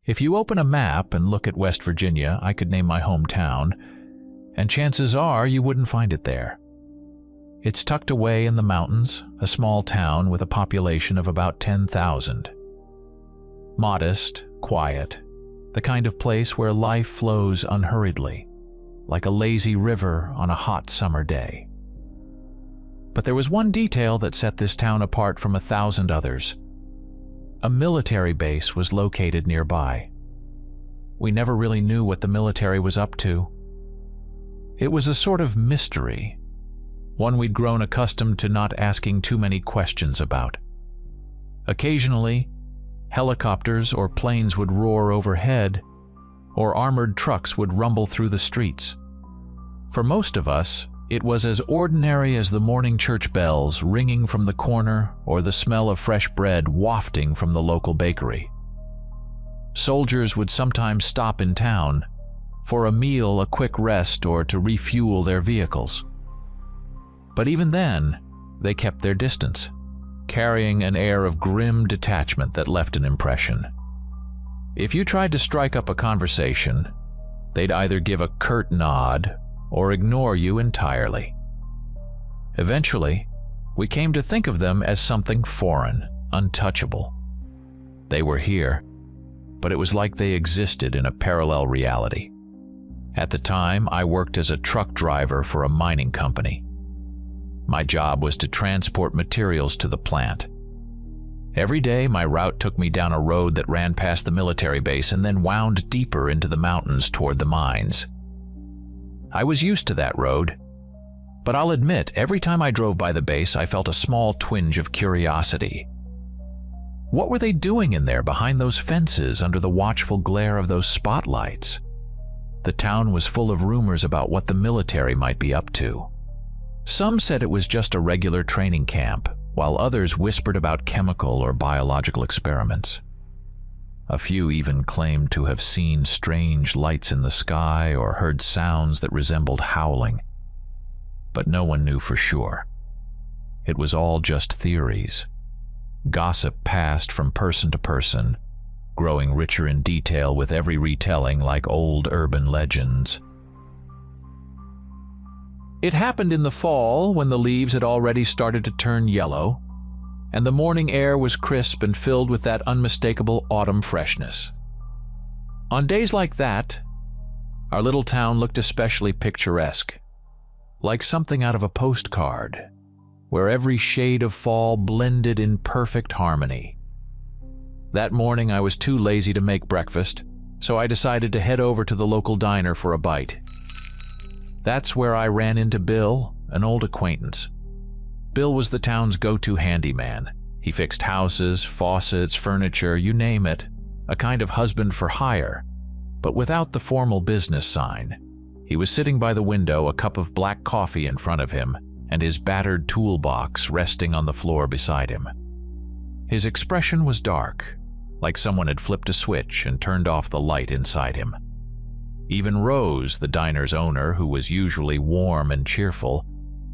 If you open a map and look at West Virginia, I could name my hometown, and chances are you wouldn't find it there. It's tucked away in the mountains, a small town with a population of about 10,000. Modest, quiet, the kind of place where life flows unhurriedly, like a lazy river on a hot summer day. But there was one detail that set this town apart from 1,000 others. A military base was located nearby. We never really knew what the military was up to. It was a sort of mystery, one we'd grown accustomed to not asking too many questions about. Occasionally, helicopters or planes would roar overhead, or armored trucks would rumble through the streets. For most of us, it was as ordinary as the morning church bells ringing from the corner or the smell of fresh bread wafting from the local bakery. Soldiers would sometimes stop in town for a meal, a quick rest, or to refuel their vehicles. But even then, they kept their distance, carrying an air of grim detachment that left an impression. If you tried to strike up a conversation, they'd either give a curt nod or ignore you entirely. Eventually, we came to think of them as something foreign, untouchable. They were here, but it was like they existed in a parallel reality. At the time, I worked as a truck driver for a mining company. My job was to transport materials to the plant. Every day, my route took me down a road that ran past the military base and then wound deeper into the mountains toward the mines. I was used to that road, but I'll admit, every time I drove by the base, I felt a small twinge of curiosity. What were they doing in there behind those fences under the watchful glare of those spotlights? The town was full of rumors about what the military might be up to. Some said it was just a regular training camp, while others whispered about chemical or biological experiments. A few even claimed to have seen strange lights in the sky or heard sounds that resembled howling. But no one knew for sure. It was all just theories. Gossip passed from person to person, growing richer in detail with every retelling like old urban legends. It happened in the fall when the leaves had already started to turn yellow, and the morning air was crisp and filled with that unmistakable autumn freshness. On days like that, our little town looked especially picturesque, like something out of a postcard, where every shade of fall blended in perfect harmony. That morning I was too lazy to make breakfast, so I decided to head over to the local diner for a bite. That's where I ran into Bill, an old acquaintance. Bill was the town's go-to handyman. He fixed houses, faucets, furniture, you name it, a kind of husband for hire, but without the formal business sign. He was sitting by the window, a cup of black coffee in front of him, and his battered toolbox resting on the floor beside him. His expression was dark, like someone had flipped a switch and turned off the light inside him. Even Rose, the diner's owner, who was usually warm and cheerful,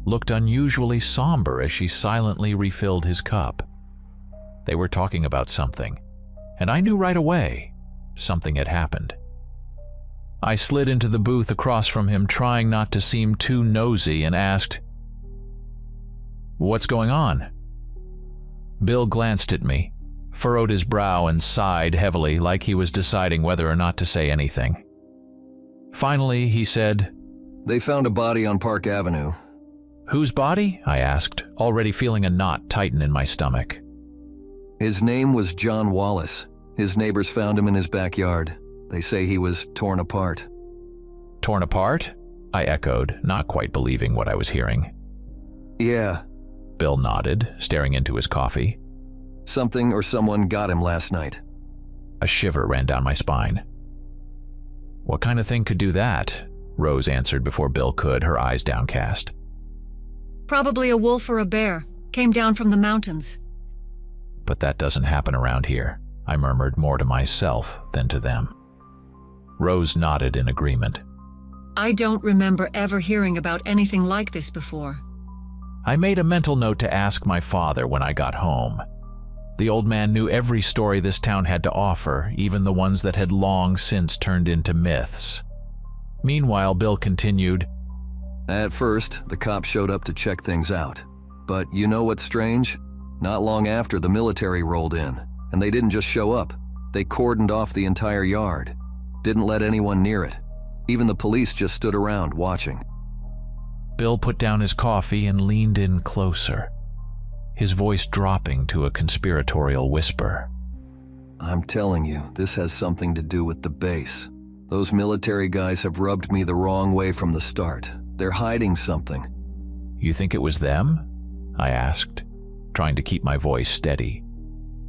looked unusually somber as she silently refilled his cup. They were talking about something, and I knew right away something had happened. I slid into the booth across from him, trying not to seem too nosy, and asked, "What's going on?" Bill glanced at me, furrowed his brow, and sighed heavily, like he was deciding whether or not to say anything. Finally, he said, "They found a body on Park Avenue." "Whose body?" I asked, already feeling a knot tighten in my stomach. "His name was John Wallace. His neighbors found him in his backyard. They say he was torn apart." "Torn apart?" I echoed, not quite believing what I was hearing. "Yeah." Bill nodded, staring into his coffee. "Something or someone got him last night." A shiver ran down my spine. "What kind of thing could do that?" Rose answered before Bill could, her eyes downcast. "Probably a wolf or a bear. Came down from the mountains." "But that doesn't happen around here," I murmured, more to myself than to them. Rose nodded in agreement. "I don't remember ever hearing about anything like this before." I made a mental note to ask my father when I got home. The old man knew every story this town had to offer, even the ones that had long since turned into myths. Meanwhile, Bill continued, At first, the cops showed up to check things out. But you know what's strange? Not long after, the military rolled in, and they didn't just show up. They cordoned off the entire yard. Didn't let anyone near it. Even the police just stood around, watching. Bill put down his coffee and leaned in closer, his voice dropping to a conspiratorial whisper. I'm telling you, this has something to do with the base. Those military guys have rubbed me the wrong way from the start. They're hiding something. You think it was them? I asked, trying to keep my voice steady.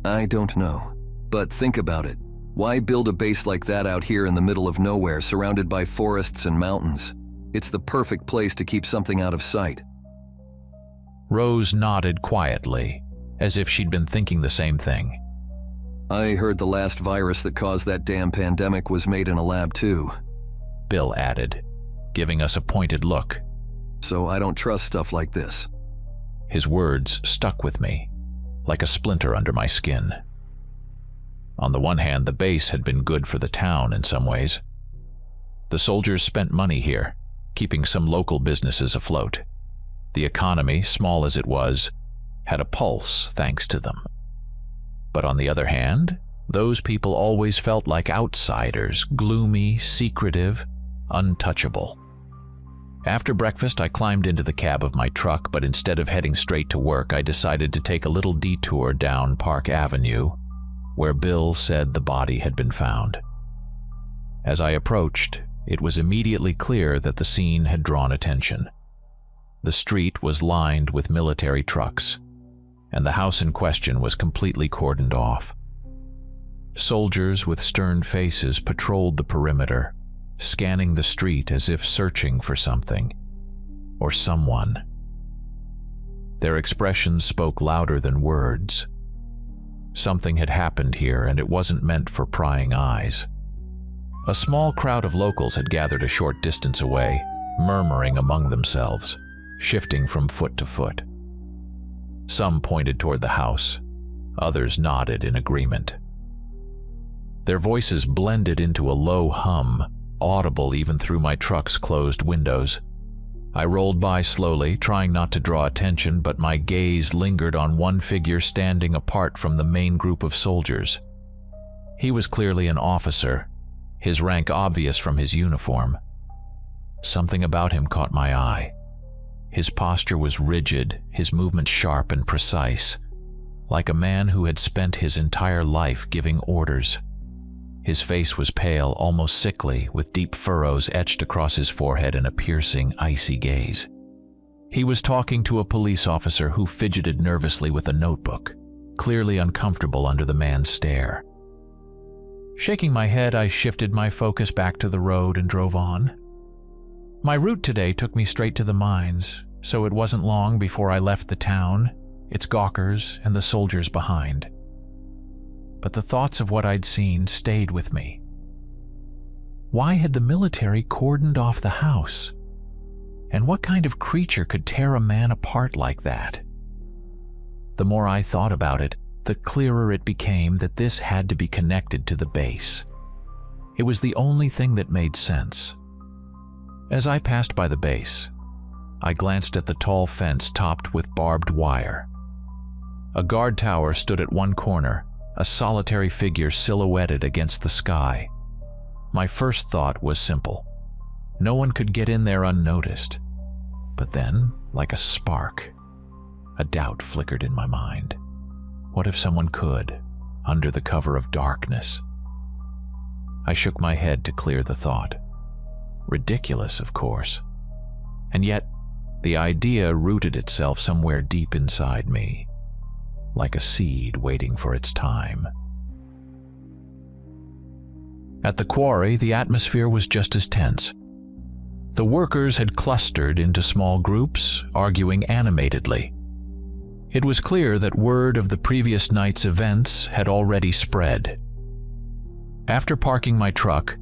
I don't know, but think about it. Why build a base like that out here in the middle of nowhere, surrounded by forests and mountains? It's the perfect place to keep something out of sight. Rose nodded quietly, as if she'd been thinking the same thing. I heard the last virus that caused that damn pandemic was made in a lab too, Bill added, giving us a pointed look. So I don't trust stuff like this. His words stuck with me, like a splinter under my skin. On the one hand, the base had been good for the town in some ways. The soldiers spent money here, keeping some local businesses afloat. The economy, small as it was, had a pulse thanks to them. But on the other hand, those people always felt like outsiders, gloomy, secretive, untouchable. After breakfast, I climbed into the cab of my truck, but instead of heading straight to work, I decided to take a little detour down Park Avenue, where Bill said the body had been found. As I approached, it was immediately clear that the scene had drawn attention. The street was lined with military trucks, and the house in question was completely cordoned off. Soldiers with stern faces patrolled the perimeter, scanning the street as if searching for something or someone. Their expressions spoke louder than words. Something had happened here, and it wasn't meant for prying eyes. A small crowd of locals had gathered a short distance away, murmuring among themselves, shifting from foot to foot. Some pointed toward the house, others nodded in agreement. Their voices blended into a low hum, audible even through my truck's closed windows. I rolled by slowly, trying not to draw attention, but my gaze lingered on one figure standing apart from the main group of soldiers. He was clearly an officer, his rank obvious from his uniform. Something about him caught my eye. His posture was rigid, his movements sharp and precise, like a man who had spent his entire life giving orders. His face was pale, almost sickly, with deep furrows etched across his forehead and a piercing, icy gaze. He was talking to a police officer who fidgeted nervously with a notebook, clearly uncomfortable under the man's stare. Shaking my head, I shifted my focus back to the road and drove on. My route today took me straight to the mines, so it wasn't long before I left the town, its gawkers, and the soldiers behind. But the thoughts of what I'd seen stayed with me. Why had the military cordoned off the house? And what kind of creature could tear a man apart like that? The more I thought about it, the clearer it became that this had to be connected to the base. It was the only thing that made sense. As I passed by the base, I glanced at the tall fence topped with barbed wire. A guard tower stood at one corner, a solitary figure silhouetted against the sky. My first thought was simple. No one could get in there unnoticed. But then, like a spark, a doubt flickered in my mind. What if someone could, under the cover of darkness? I shook my head to clear the thought. Ridiculous, of course. And yet, the idea rooted itself somewhere deep inside me, like a seed waiting for its time. At the quarry, the atmosphere was just as tense. The workers had clustered into small groups, arguing animatedly. It was clear that word of the previous night's events had already spread. After parking my truck,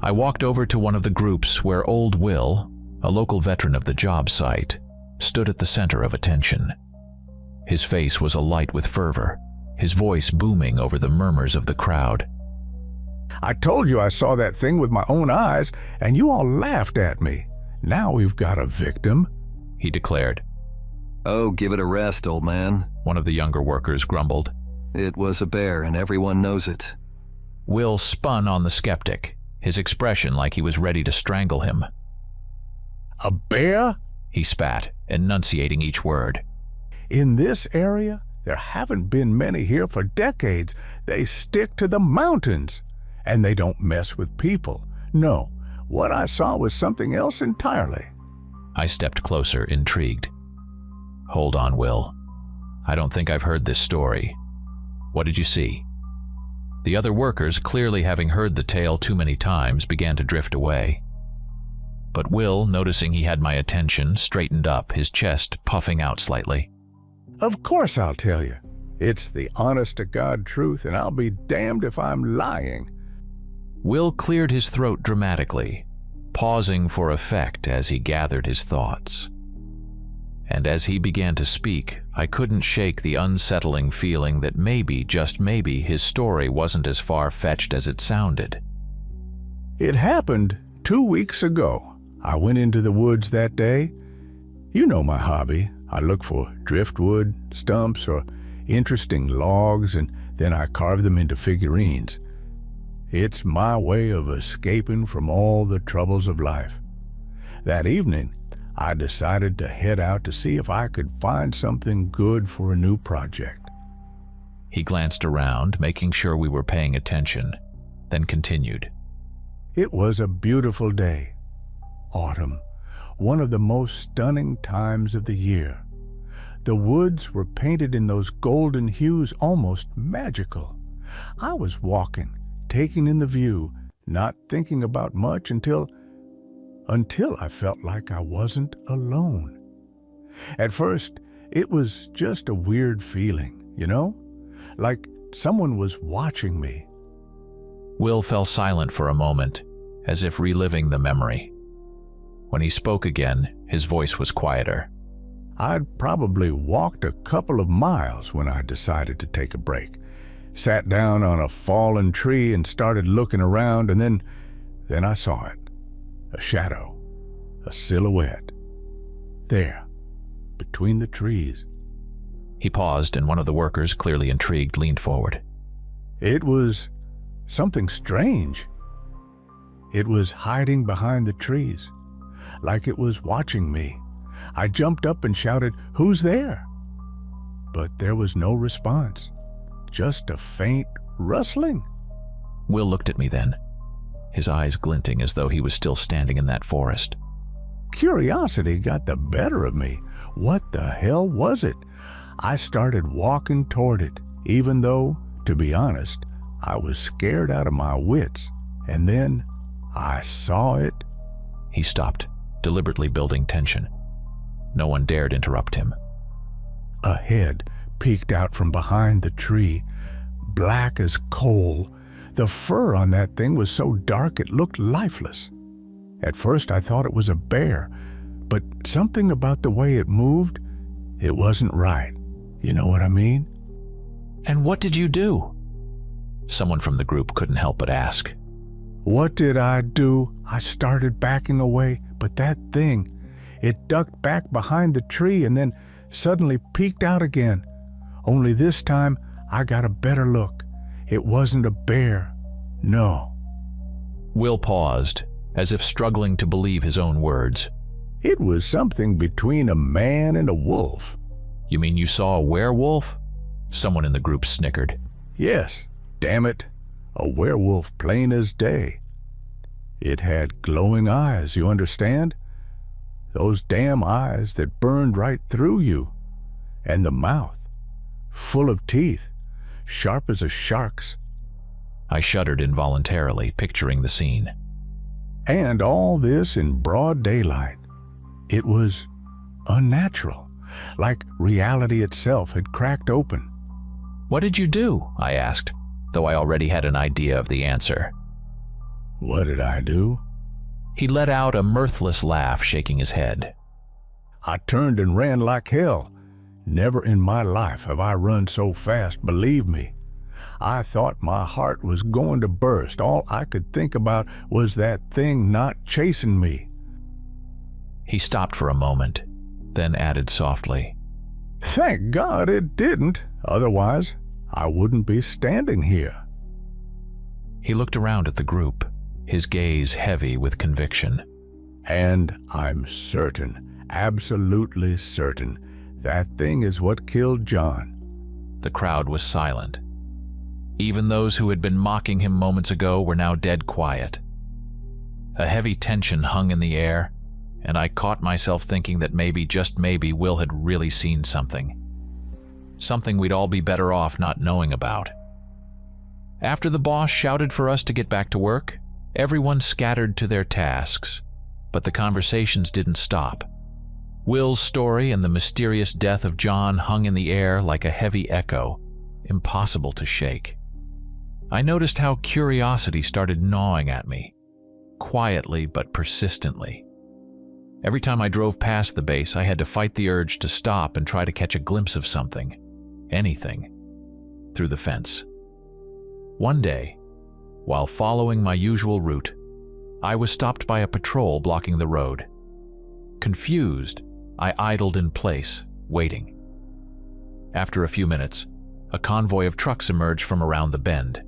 I walked over to one of the groups where Old Will, a local veteran of the job site, stood at the center of attention. His face was alight with fervor, his voice booming over the murmurs of the crowd. I told you I saw that thing with my own eyes, and you all laughed at me. Now we've got a victim, he declared. Oh, give it a rest, old man, one of the younger workers grumbled. It was a bear, and everyone knows it. Will spun on the skeptic, his expression like he was ready to strangle him. A bear? He spat, enunciating each word. In this area, there haven't been many here for decades. They stick to the mountains, and they don't mess with people. No, what I saw was something else entirely. I stepped closer, intrigued. Hold on, Will. I don't think I've heard this story. What did you see? The other workers, clearly having heard the tale too many times, began to drift away. But Will, noticing he had my attention, straightened up, his chest puffing out slightly. Of course I'll tell you. It's the honest-to-God truth, and I'll be damned if I'm lying. Will cleared his throat dramatically, pausing for effect as he gathered his thoughts. And as he began to speak, I couldn't shake the unsettling feeling that maybe, just maybe, his story wasn't as far-fetched as it sounded. It happened 2 weeks ago. I went into the woods that day. You know my hobby. I look for driftwood, stumps, or interesting logs, and then I carve them into figurines. It's my way of escaping from all the troubles of life. That evening, I decided to head out to see if I could find something good for a new project. He glanced around, making sure we were paying attention, then continued. It was a beautiful day. Autumn, one of the most stunning times of the year. The woods were painted in those golden hues, almost magical. I was walking, taking in the view, not thinking about much until I felt like I wasn't alone. At first, it was just a weird feeling, you know? Like someone was watching me. Will fell silent for a moment, as if reliving the memory. When he spoke again, his voice was quieter. I'd probably walked a couple of miles when I decided to take a break. Sat down on a fallen tree and started looking around, and then I saw it. A shadow, a silhouette. There, between the trees. He paused, and one of the workers, clearly intrigued, leaned forward. It was something strange. It was hiding behind the trees, like it was watching me. I jumped up and shouted, "Who's there?" But there was no response, just a faint rustling. Will looked at me then, his eyes glinting as though he was still standing in that forest. Curiosity got the better of me. What the hell was it? I started walking toward it, even though, to be honest, I was scared out of my wits. And then I saw it. He stopped, deliberately building tension. No one dared interrupt him. A head peeked out from behind the tree, black as coal. The fur on that thing was so dark it looked lifeless. At first I thought it was a bear, but something about the way it moved, it wasn't right. You know what I mean? And what did you do? Someone from the group couldn't help but ask. What did I do? I started backing away, but that thing, it ducked back behind the tree and then suddenly peeked out again. Only this time I got a better look. It wasn't a bear. No. Will paused, as if struggling to believe his own words. It was something between a man and a wolf. You mean you saw a werewolf? Someone in the group snickered. Yes, damn it. A werewolf plain as day. It had glowing eyes, you understand? Those damn eyes that burned right through you. And the mouth, full of teeth, sharp as a shark's. I shuddered involuntarily, picturing the scene. And all this in broad daylight. It was unnatural, like reality itself had cracked open. What did you do? I asked, though I already had an idea of the answer. What did I do? He let out a mirthless laugh, shaking his head. I turned and ran like hell. Never in my life have I run so fast, believe me. I thought my heart was going to burst. All I could think about was that thing not chasing me. He stopped for a moment, then added softly, Thank God it didn't. Otherwise, I wouldn't be standing here. He looked around at the group, his gaze heavy with conviction. And I'm certain, absolutely certain, that thing is what killed John. The crowd was silent. Even those who had been mocking him moments ago were now dead quiet. A heavy tension hung in the air, and I caught myself thinking that maybe, just maybe, Will had really seen something. Something we'd all be better off not knowing about. After the boss shouted for us to get back to work, everyone scattered to their tasks, but the conversations didn't stop. Will's story and the mysterious death of John hung in the air like a heavy echo, impossible to shake. I noticed how curiosity started gnawing at me, quietly but persistently. Every time I drove past the base, I had to fight the urge to stop and try to catch a glimpse of something, anything, through the fence. One day, while following my usual route, I was stopped by a patrol blocking the road. Confused, I idled in place, waiting. After a few minutes, a convoy of trucks emerged from around the bend.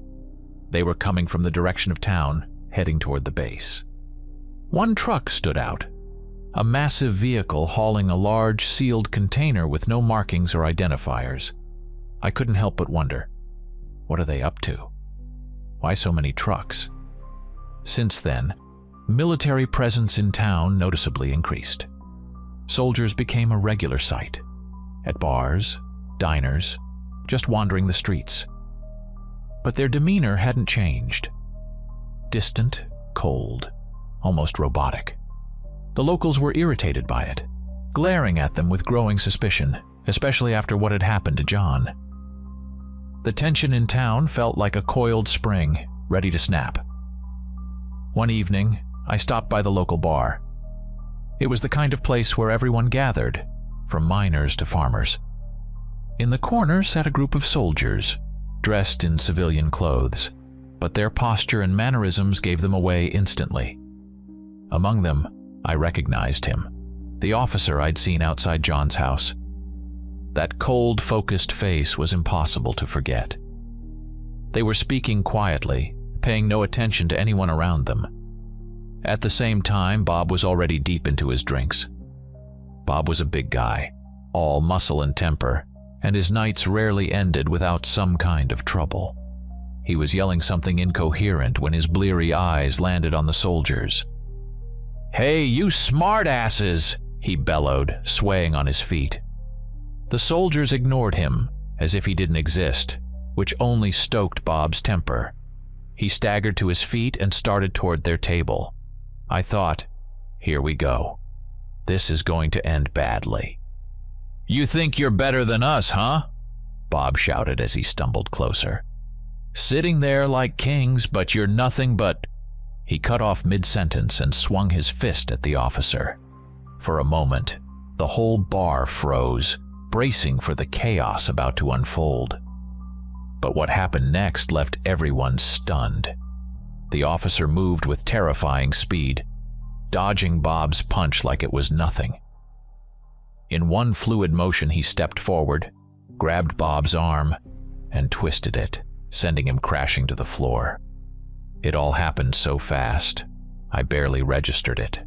They were coming from the direction of town, heading toward the base. One truck stood out, a massive vehicle hauling a large sealed container with no markings or identifiers. I couldn't help but wonder, what are they up to? Why so many trucks? Since then, military presence in town noticeably increased. Soldiers became a regular sight, at bars, diners, just wandering the streets. But their demeanor hadn't changed. Distant, cold, almost robotic. The locals were irritated by it, glaring at them with growing suspicion, especially after what had happened to John. The tension in town felt like a coiled spring, ready to snap. One evening, I stopped by the local bar. It was the kind of place where everyone gathered, from miners to farmers. In the corner sat a group of soldiers, dressed in civilian clothes, but their posture and mannerisms gave them away instantly. Among them, I recognized him, the officer I'd seen outside John's house. That cold, focused face was impossible to forget. They were speaking quietly, paying no attention to anyone around them. At the same time, Bob was already deep into his drinks. Bob was a big guy, all muscle and temper, and his nights rarely ended without some kind of trouble. He was yelling something incoherent when his bleary eyes landed on the soldiers. "Hey, you smartasses!" he bellowed, swaying on his feet. The soldiers ignored him, as if he didn't exist, which only stoked Bob's temper. He staggered to his feet and started toward their table. I thought, here we go. This is going to end badly. "You think you're better than us, huh?" Bob shouted as he stumbled closer. "Sitting there like kings, but you're nothing but—" He cut off mid-sentence and swung his fist at the officer. For a moment, the whole bar froze, bracing for the chaos about to unfold. But what happened next left everyone stunned. The officer moved with terrifying speed, dodging Bob's punch like it was nothing. In one fluid motion, he stepped forward, grabbed Bob's arm, and twisted it, sending him crashing to the floor. It all happened so fast, I barely registered it.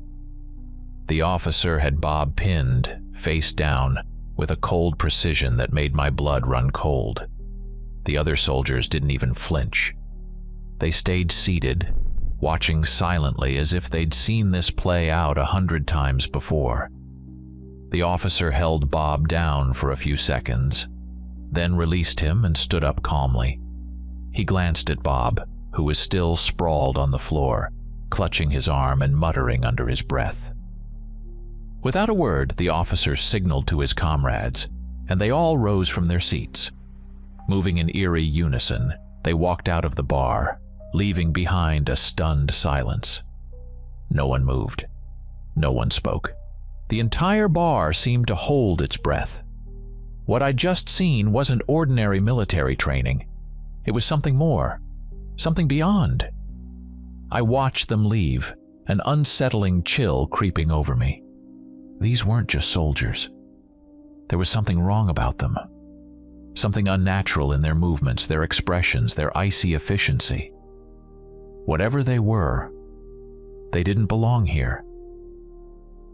The officer had Bob pinned, face down, with a cold precision that made my blood run cold. The other soldiers didn't even flinch. They stayed seated, watching silently as if they'd seen this play out 100 times before. The officer held Bob down for a few seconds, then released him and stood up calmly. He glanced at Bob, who was still sprawled on the floor, clutching his arm and muttering under his breath. Without a word, the officer signaled to his comrades, and they all rose from their seats. Moving in eerie unison, they walked out of the bar, leaving behind a stunned silence. No one moved. No one spoke. The entire bar seemed to hold its breath. What I'd just seen wasn't ordinary military training. It was something more, something beyond. I watched them leave, an unsettling chill creeping over me. These weren't just soldiers. There was something wrong about them. Something unnatural in their movements, their expressions, their icy efficiency. Whatever they were, they didn't belong here.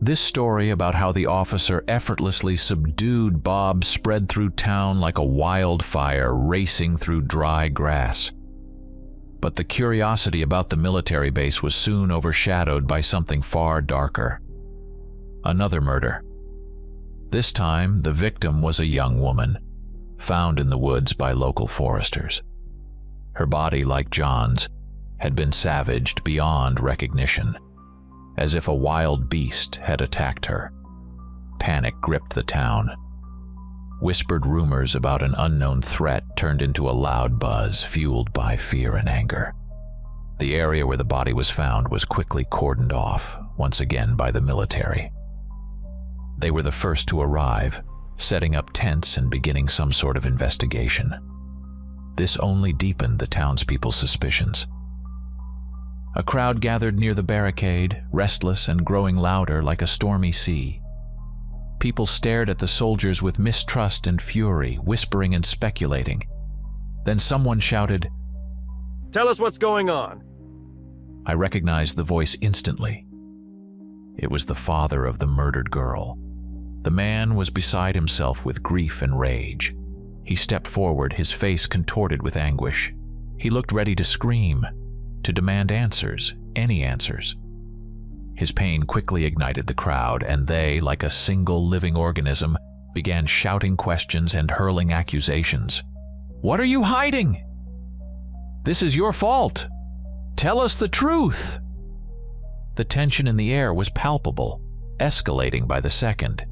This story about how the officer effortlessly subdued Bob spread through town like a wildfire racing through dry grass. But the curiosity about the military base was soon overshadowed by something far darker. Another murder. This time, the victim was a young woman, found in the woods by local foresters. Her body, like John's, had been savaged beyond recognition, as if a wild beast had attacked her. Panic gripped the town. Whispered rumors about an unknown threat turned into a loud buzz fueled by fear and anger. The area where the body was found was quickly cordoned off, once again by the military. They were the first to arrive, setting up tents and beginning some sort of investigation. This only deepened the townspeople's suspicions. A crowd gathered near the barricade, restless and growing louder like a stormy sea. People stared at the soldiers with mistrust and fury, whispering and speculating. Then someone shouted, "Tell us what's going on." I recognized the voice instantly. It was the father of the murdered girl. The man was beside himself with grief and rage. He stepped forward, his face contorted with anguish. He looked ready to scream, to demand answers, any answers. His pain quickly ignited the crowd, and they, like a single living organism, began shouting questions and hurling accusations. "What are you hiding? This is your fault. Tell us the truth." The tension in the air was palpable, escalating by the second.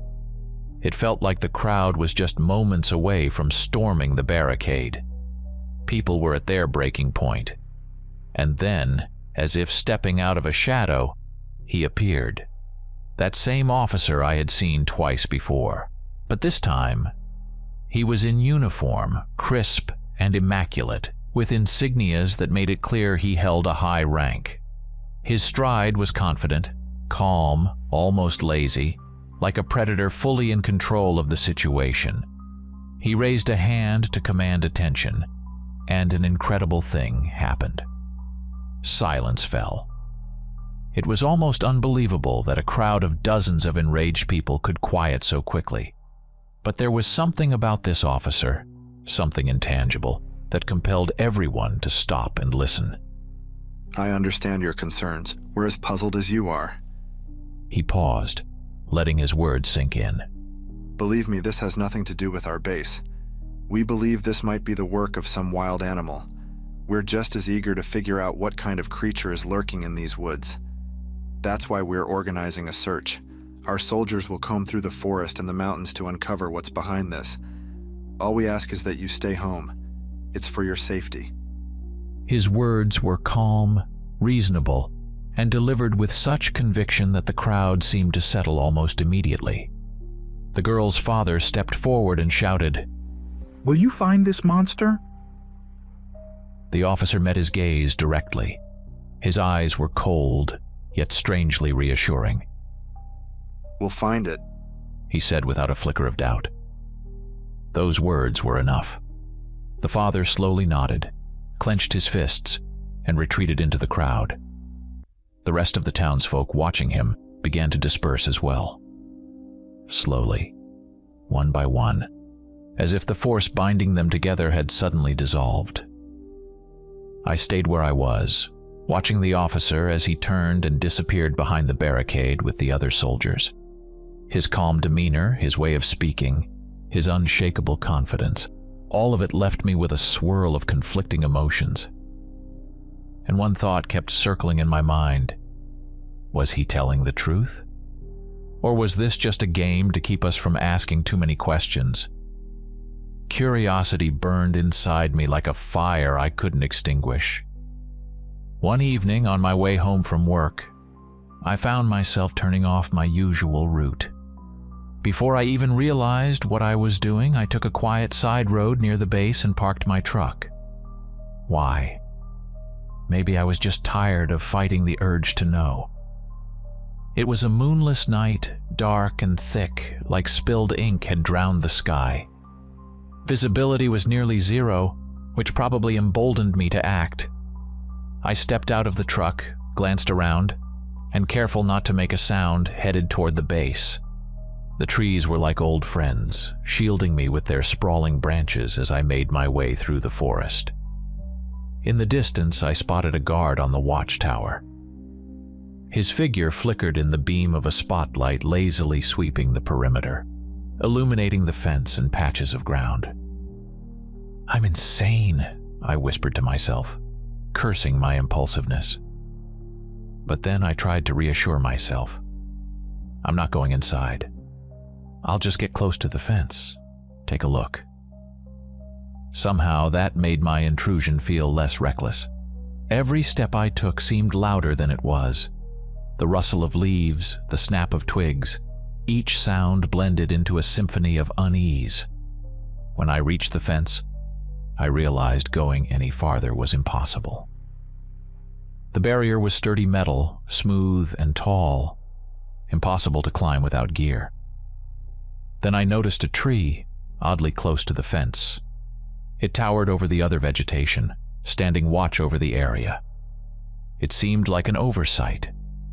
It felt like the crowd was just moments away from storming the barricade. People were at their breaking point. And then, as if stepping out of a shadow, he appeared. That same officer I had seen twice before. But this time, he was in uniform, crisp and immaculate, with insignias that made it clear he held a high rank. His stride was confident, calm, almost lazy, like a predator fully in control of the situation. He raised a hand to command attention, and an incredible thing happened. Silence fell. It was almost unbelievable that a crowd of dozens of enraged people could quiet so quickly. But there was something about this officer, something intangible, that compelled everyone to stop and listen. "I understand your concerns. We're as puzzled as you are." He paused, letting his words sink in. "Believe me, this has nothing to do with our base. We believe this might be the work of some wild animal. We're just as eager to figure out what kind of creature is lurking in these woods. That's why we're organizing a search. Our soldiers will comb through the forest and the mountains to uncover what's behind this. All we ask is that you stay home. It's for your safety." His words were calm, reasonable, and delivered with such conviction that the crowd seemed to settle almost immediately. The girl's father stepped forward and shouted, "Will you find this monster?" The officer met his gaze directly. His eyes were cold, yet strangely reassuring. "We'll find it," he said without a flicker of doubt. Those words were enough. The father slowly nodded, clenched his fists, and retreated into the crowd. The rest of the townsfolk watching him began to disperse as well. Slowly, one by one, as if the force binding them together had suddenly dissolved. I stayed where I was, watching the officer as he turned and disappeared behind the barricade with the other soldiers. His calm demeanor, his way of speaking, his unshakable confidence, all of it left me with a swirl of conflicting emotions. And one thought kept circling in my mind. Was he telling the truth? Or was this just a game to keep us from asking too many questions? Curiosity burned inside me like a fire I couldn't extinguish. One evening, on my way home from work, I found myself turning off my usual route. Before I even realized what I was doing, I took a quiet side road near the base and parked my truck. Why? Maybe I was just tired of fighting the urge to know. It was a moonless night, dark and thick, like spilled ink had drowned the sky. Visibility was nearly zero, which probably emboldened me to act. I stepped out of the truck, glanced around, and careful not to make a sound, headed toward the base. The trees were like old friends, shielding me with their sprawling branches as I made my way through the forest. In the distance, I spotted a guard on the watchtower. His figure flickered in the beam of a spotlight lazily sweeping the perimeter, illuminating the fence and patches of ground. "I'm insane," I whispered to myself, cursing my impulsiveness. But then I tried to reassure myself. I'm not going inside. I'll just get close to the fence, take a look. Somehow that made my intrusion feel less reckless. Every step I took seemed louder than it was. The rustle of leaves, the snap of twigs, each sound blended into a symphony of unease. When I reached the fence, I realized going any farther was impossible. The barrier was sturdy metal, smooth and tall, impossible to climb without gear. Then I noticed a tree, oddly close to the fence. It towered over the other vegetation, standing watch over the area. It seemed like an oversight,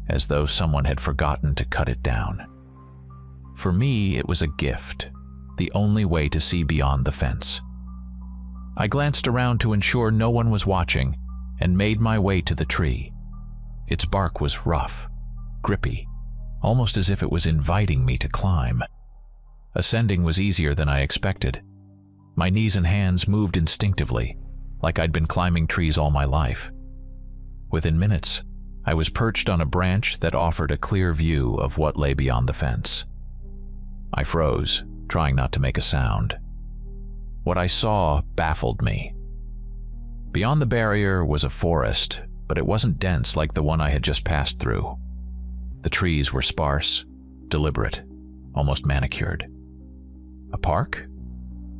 as though someone had forgotten to cut it down. For me, it was a gift, the only way to see beyond the fence. I glanced around to ensure no one was watching and made my way to the tree. Its bark was rough, grippy, almost as if it was inviting me to climb. Ascending was easier than I expected. My knees and hands moved instinctively, like I'd been climbing trees all my life. Within minutes, I was perched on a branch that offered a clear view of what lay beyond the fence. I froze, trying not to make a sound. What I saw baffled me. Beyond the barrier was a forest, but it wasn't dense like the one I had just passed through. The trees were sparse, deliberate, almost manicured. A park?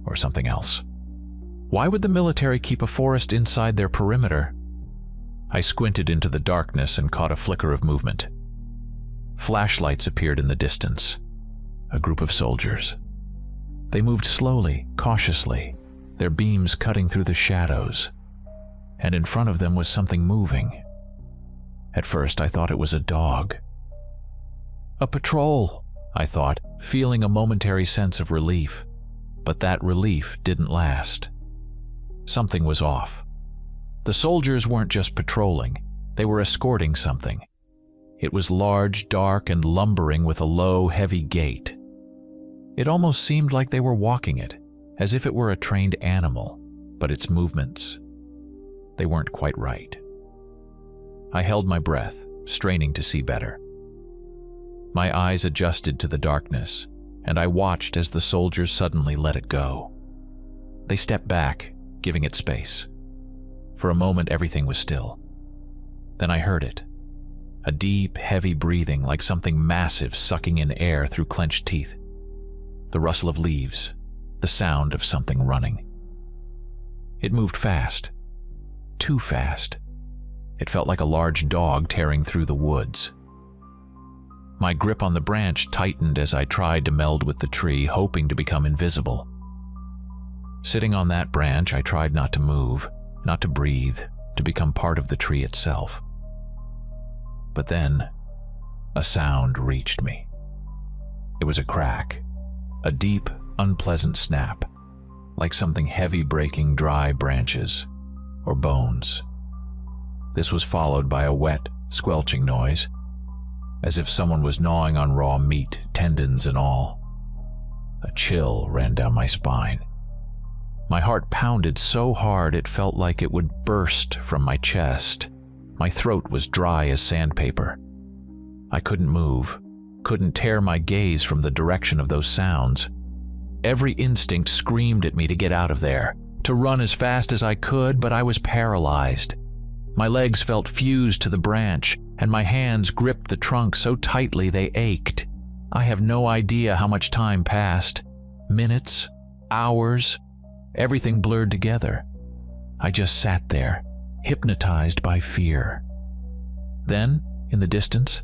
Or something else? Why would the military keep a forest inside their perimeter? I squinted into the darkness and caught a flicker of movement. Flashlights appeared in the distance. A group of soldiers. They moved slowly, cautiously, their beams cutting through the shadows. And in front of them was something moving. At first, I thought it was a dog. A patrol, I thought, feeling a momentary sense of relief. But that relief didn't last. Something was off. The soldiers weren't just patrolling, they were escorting something. It was large, dark, and lumbering with a low, heavy gait. It almost seemed like they were walking it, as if it were a trained animal, but its movements, they weren't quite right. I held my breath, straining to see better. My eyes adjusted to the darkness, and I watched as the soldiers suddenly let it go. They stepped back, giving it space. For a moment, everything was still. Then I heard it. A deep, heavy breathing like something massive sucking in air through clenched teeth. The rustle of leaves, the sound of something running. It moved fast. Too fast. It felt like a large dog tearing through the woods. My grip on the branch tightened as I tried to meld with the tree, hoping to become invisible. Sitting on that branch, I tried not to move, not to breathe, to become part of the tree itself. But then, a sound reached me. It was a crack, a deep, unpleasant snap, like something heavy breaking dry branches or bones. This was followed by a wet, squelching noise, as if someone was gnawing on raw meat, tendons and all. A chill ran down my spine. My heart pounded so hard it felt like it would burst from my chest. My throat was dry as sandpaper. I couldn't move, couldn't tear my gaze from the direction of those sounds. Every instinct screamed at me to get out of there, to run as fast as I could, but I was paralyzed. My legs felt fused to the branch, and my hands gripped the trunk so tightly they ached. I have no idea how much time passed. Minutes, hours, everything blurred together. I just sat there, hypnotized by fear. Then, in the distance,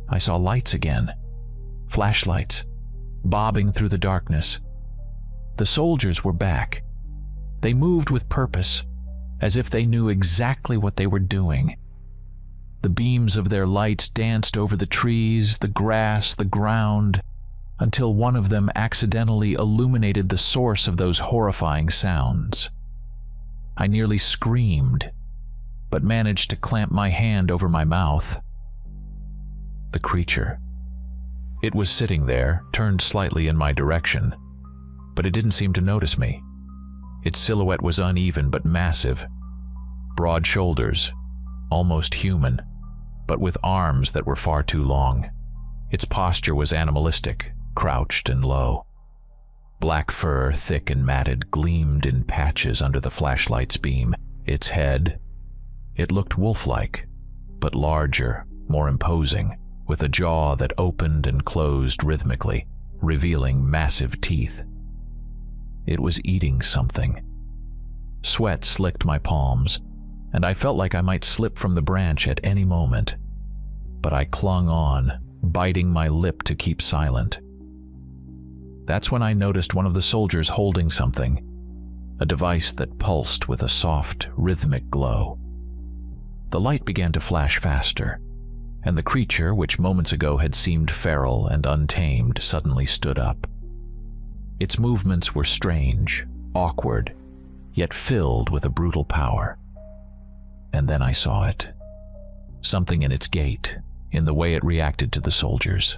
I saw lights again. Flashlights, bobbing through the darkness. The soldiers were back. They moved with purpose, as if they knew exactly what they were doing. The beams of their lights danced over the trees, the grass, the ground, until one of them accidentally illuminated the source of those horrifying sounds. I nearly screamed, but managed to clamp my hand over my mouth. The creature. It was sitting there, turned slightly in my direction, but it didn't seem to notice me. Its silhouette was uneven but massive. Broad shoulders, almost human, but with arms that were far too long. Its posture was animalistic, crouched and low. Black fur, thick and matted, gleamed in patches under the flashlight's beam. Its head, it looked wolf-like, but larger, more imposing, with a jaw that opened and closed rhythmically, revealing massive teeth. It was eating something. Sweat slicked my palms, and I felt like I might slip from the branch at any moment. But I clung on, biting my lip to keep silent. That's when I noticed one of the soldiers holding something, a device that pulsed with a soft, rhythmic glow. The light began to flash faster, and the creature, which moments ago had seemed feral and untamed, suddenly stood up. Its movements were strange, awkward, yet filled with a brutal power. And then I saw it. Something in its gait, in the way it reacted to the soldiers.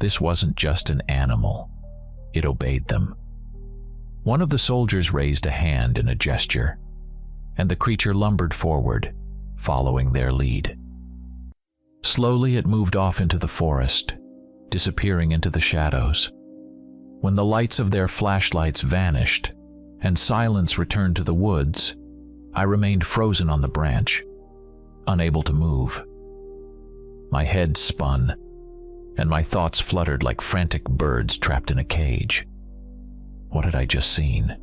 This wasn't just an animal. It obeyed them. One of the soldiers raised a hand in a gesture, and the creature lumbered forward, following their lead. Slowly it moved off into the forest, disappearing into the shadows. When the lights of their flashlights vanished, and silence returned to the woods, I remained frozen on the branch, unable to move. My head spun, and my thoughts fluttered like frantic birds trapped in a cage. What had I just seen?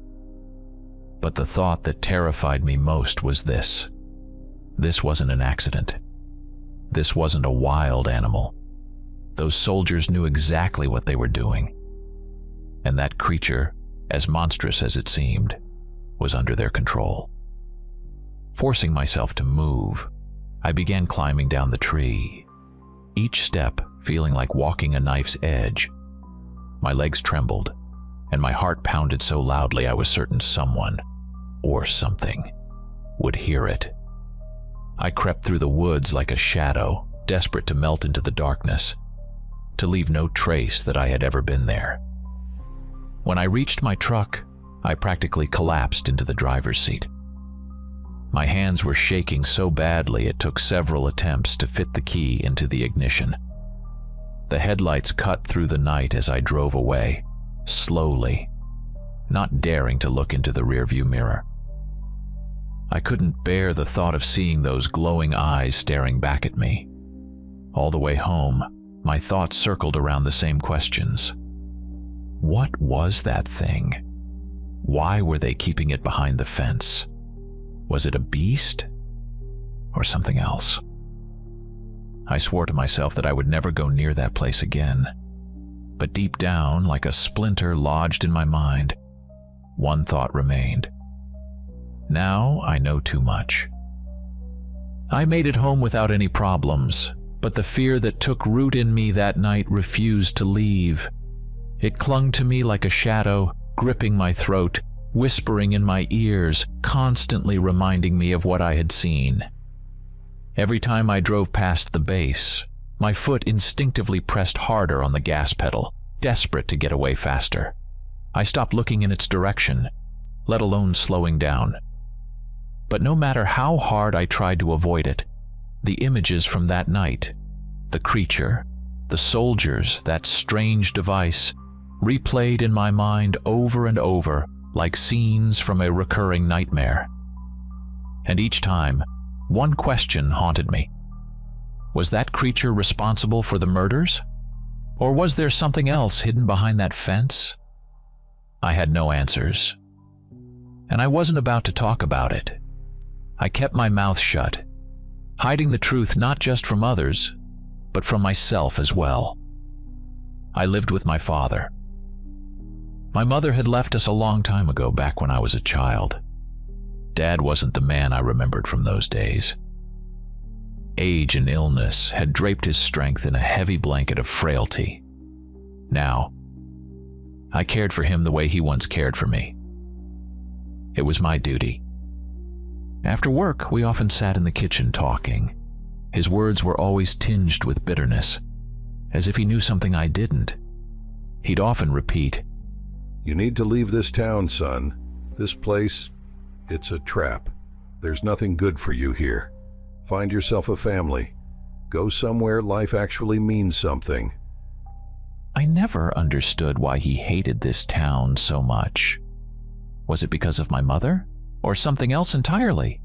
But the thought that terrified me most was this. This wasn't an accident. This wasn't a wild animal. Those soldiers knew exactly what they were doing. And that creature, as monstrous as it seemed, was under their control. Forcing myself to move, I began climbing down the tree, each step feeling like walking a knife's edge. My legs trembled, and my heart pounded so loudly I was certain someone, or something, would hear it. I crept through the woods like a shadow, desperate to melt into the darkness, to leave no trace that I had ever been there. When I reached my truck, I practically collapsed into the driver's seat. My hands were shaking so badly it took several attempts to fit the key into the ignition. The headlights cut through the night as I drove away, slowly, not daring to look into the rearview mirror. I couldn't bear the thought of seeing those glowing eyes staring back at me. All the way home, my thoughts circled around the same questions. What was that thing? Why were they keeping it behind the fence? Was it a beast? Or something else? I swore to myself that I would never go near that place again. But deep down, like a splinter lodged in my mind, one thought remained. Now I know too much. I made it home without any problems, but the fear that took root in me that night refused to leave. It clung to me like a shadow, gripping my throat, whispering in my ears, constantly reminding me of what I had seen. Every time I drove past the base, my foot instinctively pressed harder on the gas pedal, desperate to get away faster. I stopped looking in its direction, let alone slowing down. But no matter how hard I tried to avoid it, the images from that night, the creature, the soldiers, that strange device, replayed in my mind over and over like scenes from a recurring nightmare. And each time, one question haunted me. Was that creature responsible for the murders? Or was there something else hidden behind that fence? I had no answers, and I wasn't about to talk about it. I kept my mouth shut, hiding the truth not just from others, but from myself as well. I lived with my father. My mother had left us a long time ago, back when I was a child. Dad wasn't the man I remembered from those days. Age and illness had draped his strength in a heavy blanket of frailty. Now, I cared for him the way he once cared for me. It was my duty. After work, we often sat in the kitchen talking. His words were always tinged with bitterness, as if he knew something I didn't. He'd often repeat, "You need to leave this town, son. This place, it's a trap. There's nothing good for you here. Find yourself a family. Go somewhere life actually means something." I never understood why he hated this town so much. Was it because of my mother, or something else entirely?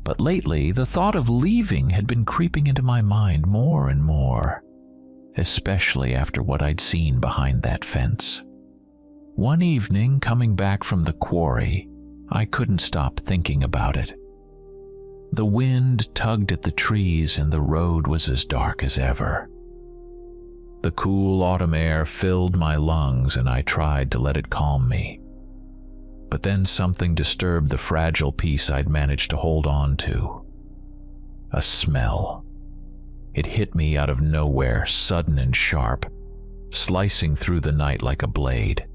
But lately, the thought of leaving had been creeping into my mind more and more, especially after what I'd seen behind that fence. One evening, coming back from the quarry, I couldn't stop thinking about it. The wind tugged at the trees and the road was as dark as ever. The cool autumn air filled my lungs and I tried to let it calm me. But then something disturbed the fragile peace I'd managed to hold on to. A smell. It hit me out of nowhere, sudden and sharp, slicing through the night like a blade.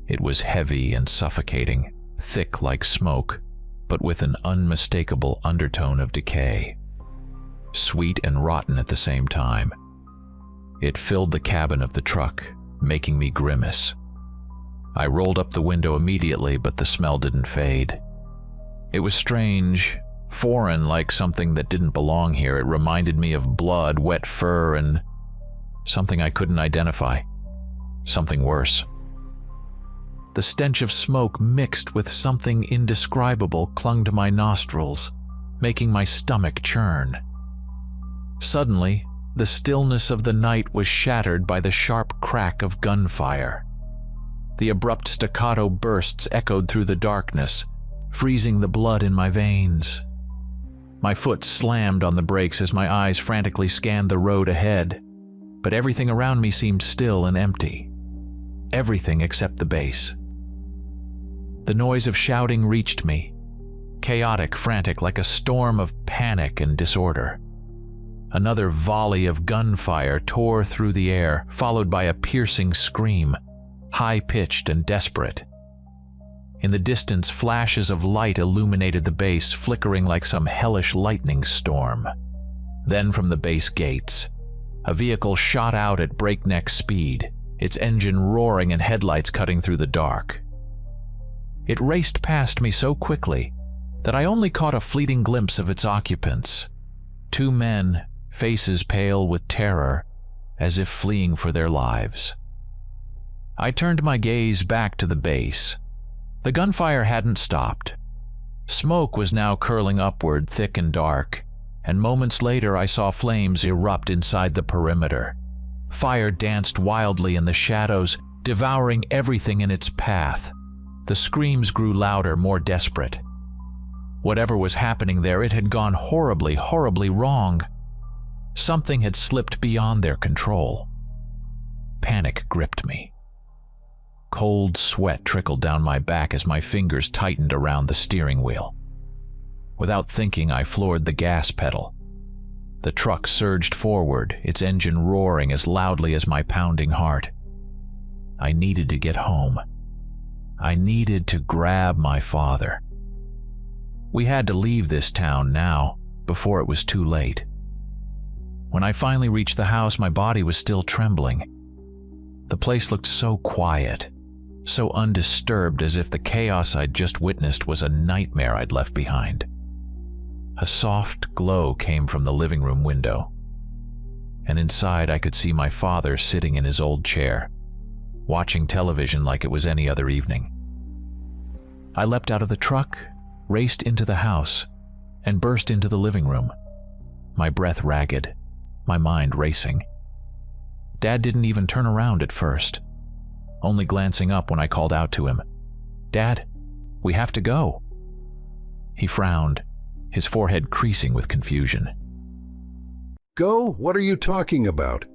It was heavy and suffocating, thick like smoke, but with an unmistakable undertone of decay. Sweet and rotten at the same time. It filled the cabin of the truck, making me grimace. I rolled up the window immediately, but the smell didn't fade. It was strange, foreign, like something that didn't belong here. It reminded me of blood, wet fur, and something I couldn't identify. Something worse. The stench of smoke mixed with something indescribable clung to my nostrils, making my stomach churn. Suddenly, the stillness of the night was shattered by the sharp crack of gunfire. The abrupt staccato bursts echoed through the darkness, freezing the blood in my veins. My foot slammed on the brakes as my eyes frantically scanned the road ahead, but everything around me seemed still and empty. Everything except the base. The noise of shouting reached me, chaotic, frantic, like a storm of panic and disorder. Another volley of gunfire tore through the air, followed by a piercing scream, high-pitched and desperate. In the distance, flashes of light illuminated the base, flickering like some hellish lightning storm. Then from the base gates, a vehicle shot out at breakneck speed, its engine roaring and headlights cutting through the dark. It raced past me so quickly that I only caught a fleeting glimpse of its occupants. Two men, faces pale with terror, as if fleeing for their lives. I turned my gaze back to the base. The gunfire hadn't stopped. Smoke was now curling upward, thick and dark, and moments later I saw flames erupt inside the perimeter. Fire danced wildly in the shadows, devouring everything in its path. The screams grew louder, more desperate. Whatever was happening there, it had gone horribly, horribly wrong. Something had slipped beyond their control. Panic gripped me. Cold sweat trickled down my back as my fingers tightened around the steering wheel. Without thinking, I floored the gas pedal. The truck surged forward, its engine roaring as loudly as my pounding heart. I needed to get home. I needed to grab my father. We had to leave this town now, before it was too late. When I finally reached the house, my body was still trembling. The place looked so quiet, so undisturbed, as if the chaos I'd just witnessed was a nightmare I'd left behind. A soft glow came from the living room window, and inside I could see my father sitting in his old chair, watching television like it was any other evening. I leapt out of the truck, raced into the house, and burst into the living room, my breath ragged, my mind racing. Dad didn't even turn around at first, only glancing up when I called out to him, "Dad, we have to go." He frowned, his forehead creasing with confusion. Go? What are you talking about?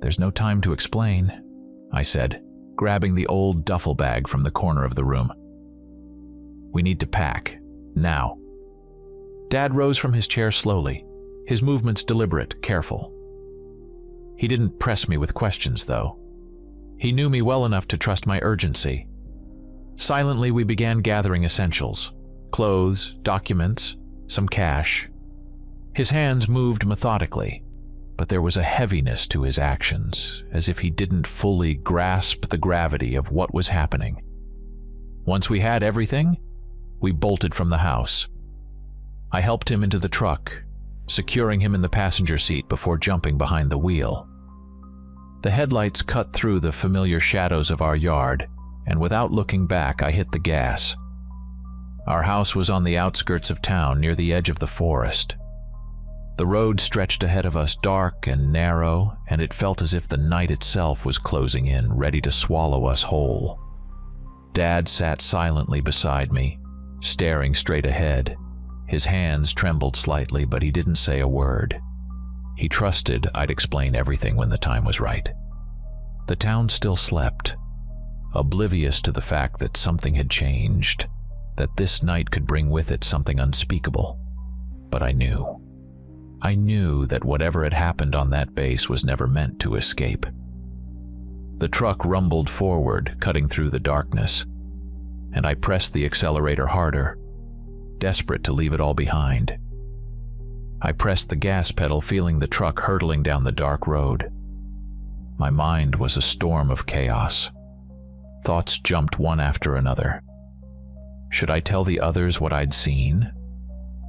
"There's no time to explain," I said, grabbing the old duffel bag from the corner of the room. "We need to pack, now." Dad rose from his chair slowly, his movements deliberate, careful. He didn't press me with questions, though. He knew me well enough to trust my urgency. Silently, we began gathering essentials: clothes, documents, some cash. His hands moved methodically, but there was a heaviness to his actions, as if he didn't fully grasp the gravity of what was happening. Once we had everything, we bolted from the house. I helped him into the truck, securing him in the passenger seat before jumping behind the wheel. The headlights cut through the familiar shadows of our yard, and without looking back, I hit the gas. Our house was on the outskirts of town, near the edge of the forest. The road stretched ahead of us, dark and narrow, and it felt as if the night itself was closing in, ready to swallow us whole. Dad sat silently beside me, staring straight ahead. His hands trembled slightly, but he didn't say a word. He trusted I'd explain everything when the time was right. The town still slept, oblivious to the fact that something had changed, that this night could bring with it something unspeakable. But I knew. I knew that whatever had happened on that base was never meant to escape. The truck rumbled forward, cutting through the darkness, and I pressed the accelerator harder, desperate to leave it all behind. I pressed the gas pedal, feeling the truck hurtling down the dark road. My mind was a storm of chaos. Thoughts jumped one after another. Should I tell the others what I'd seen?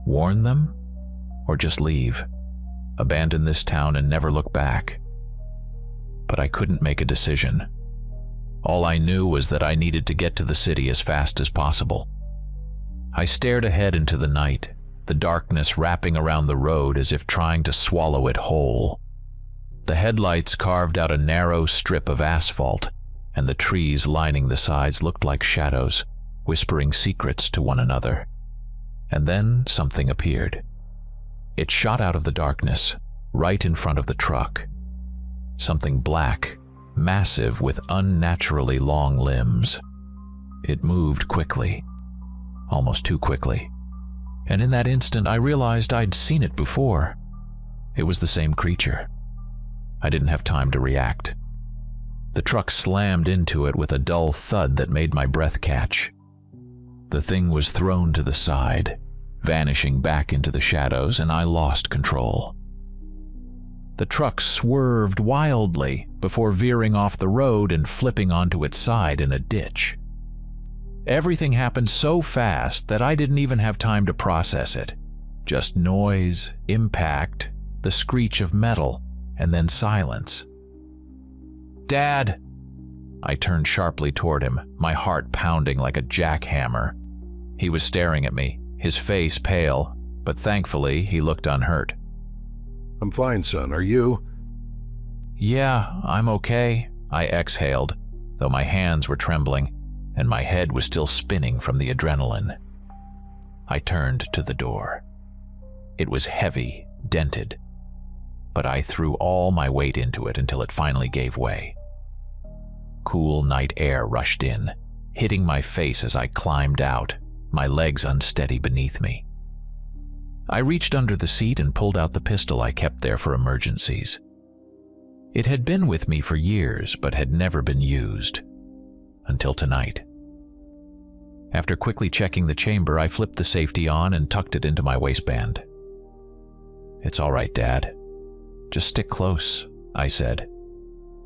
Warn them? Or just leave, abandon this town and never look back? But I couldn't make a decision. All I knew was that I needed to get to the city as fast as possible. I stared ahead into the night, the darkness wrapping around the road as if trying to swallow it whole. The headlights carved out a narrow strip of asphalt, and the trees lining the sides looked like shadows, whispering secrets to one another. And then something appeared. It shot out of the darkness, right in front of the truck. Something black, massive with unnaturally long limbs. It moved quickly, almost too quickly. And in that instant, I realized I'd seen it before. It was the same creature. I didn't have time to react. The truck slammed into it with a dull thud that made my breath catch. The thing was thrown to the side, vanishing back into the shadows, and I lost control. The truck swerved wildly before veering off the road and flipping onto its side in a ditch. Everything happened so fast that I didn't even have time to process it. Just noise, impact, the screech of metal, and then silence. "Dad!" I turned sharply toward him, my heart pounding like a jackhammer. He was staring at me, his face pale, but thankfully he looked unhurt. I'm fine, son. Are you? "Yeah, I'm okay," I exhaled, though my hands were trembling, and my head was still spinning from the adrenaline. I turned to the door. It was heavy, dented, but I threw all my weight into it until it finally gave way. Cool night air rushed in, hitting my face as I climbed out, my legs unsteady beneath me. I reached under the seat and pulled out the pistol I kept there for emergencies. It had been with me for years, but had never been used. Until tonight. After quickly checking the chamber, I flipped the safety on and tucked it into my waistband. "It's all right, Dad. Just stick close," I said,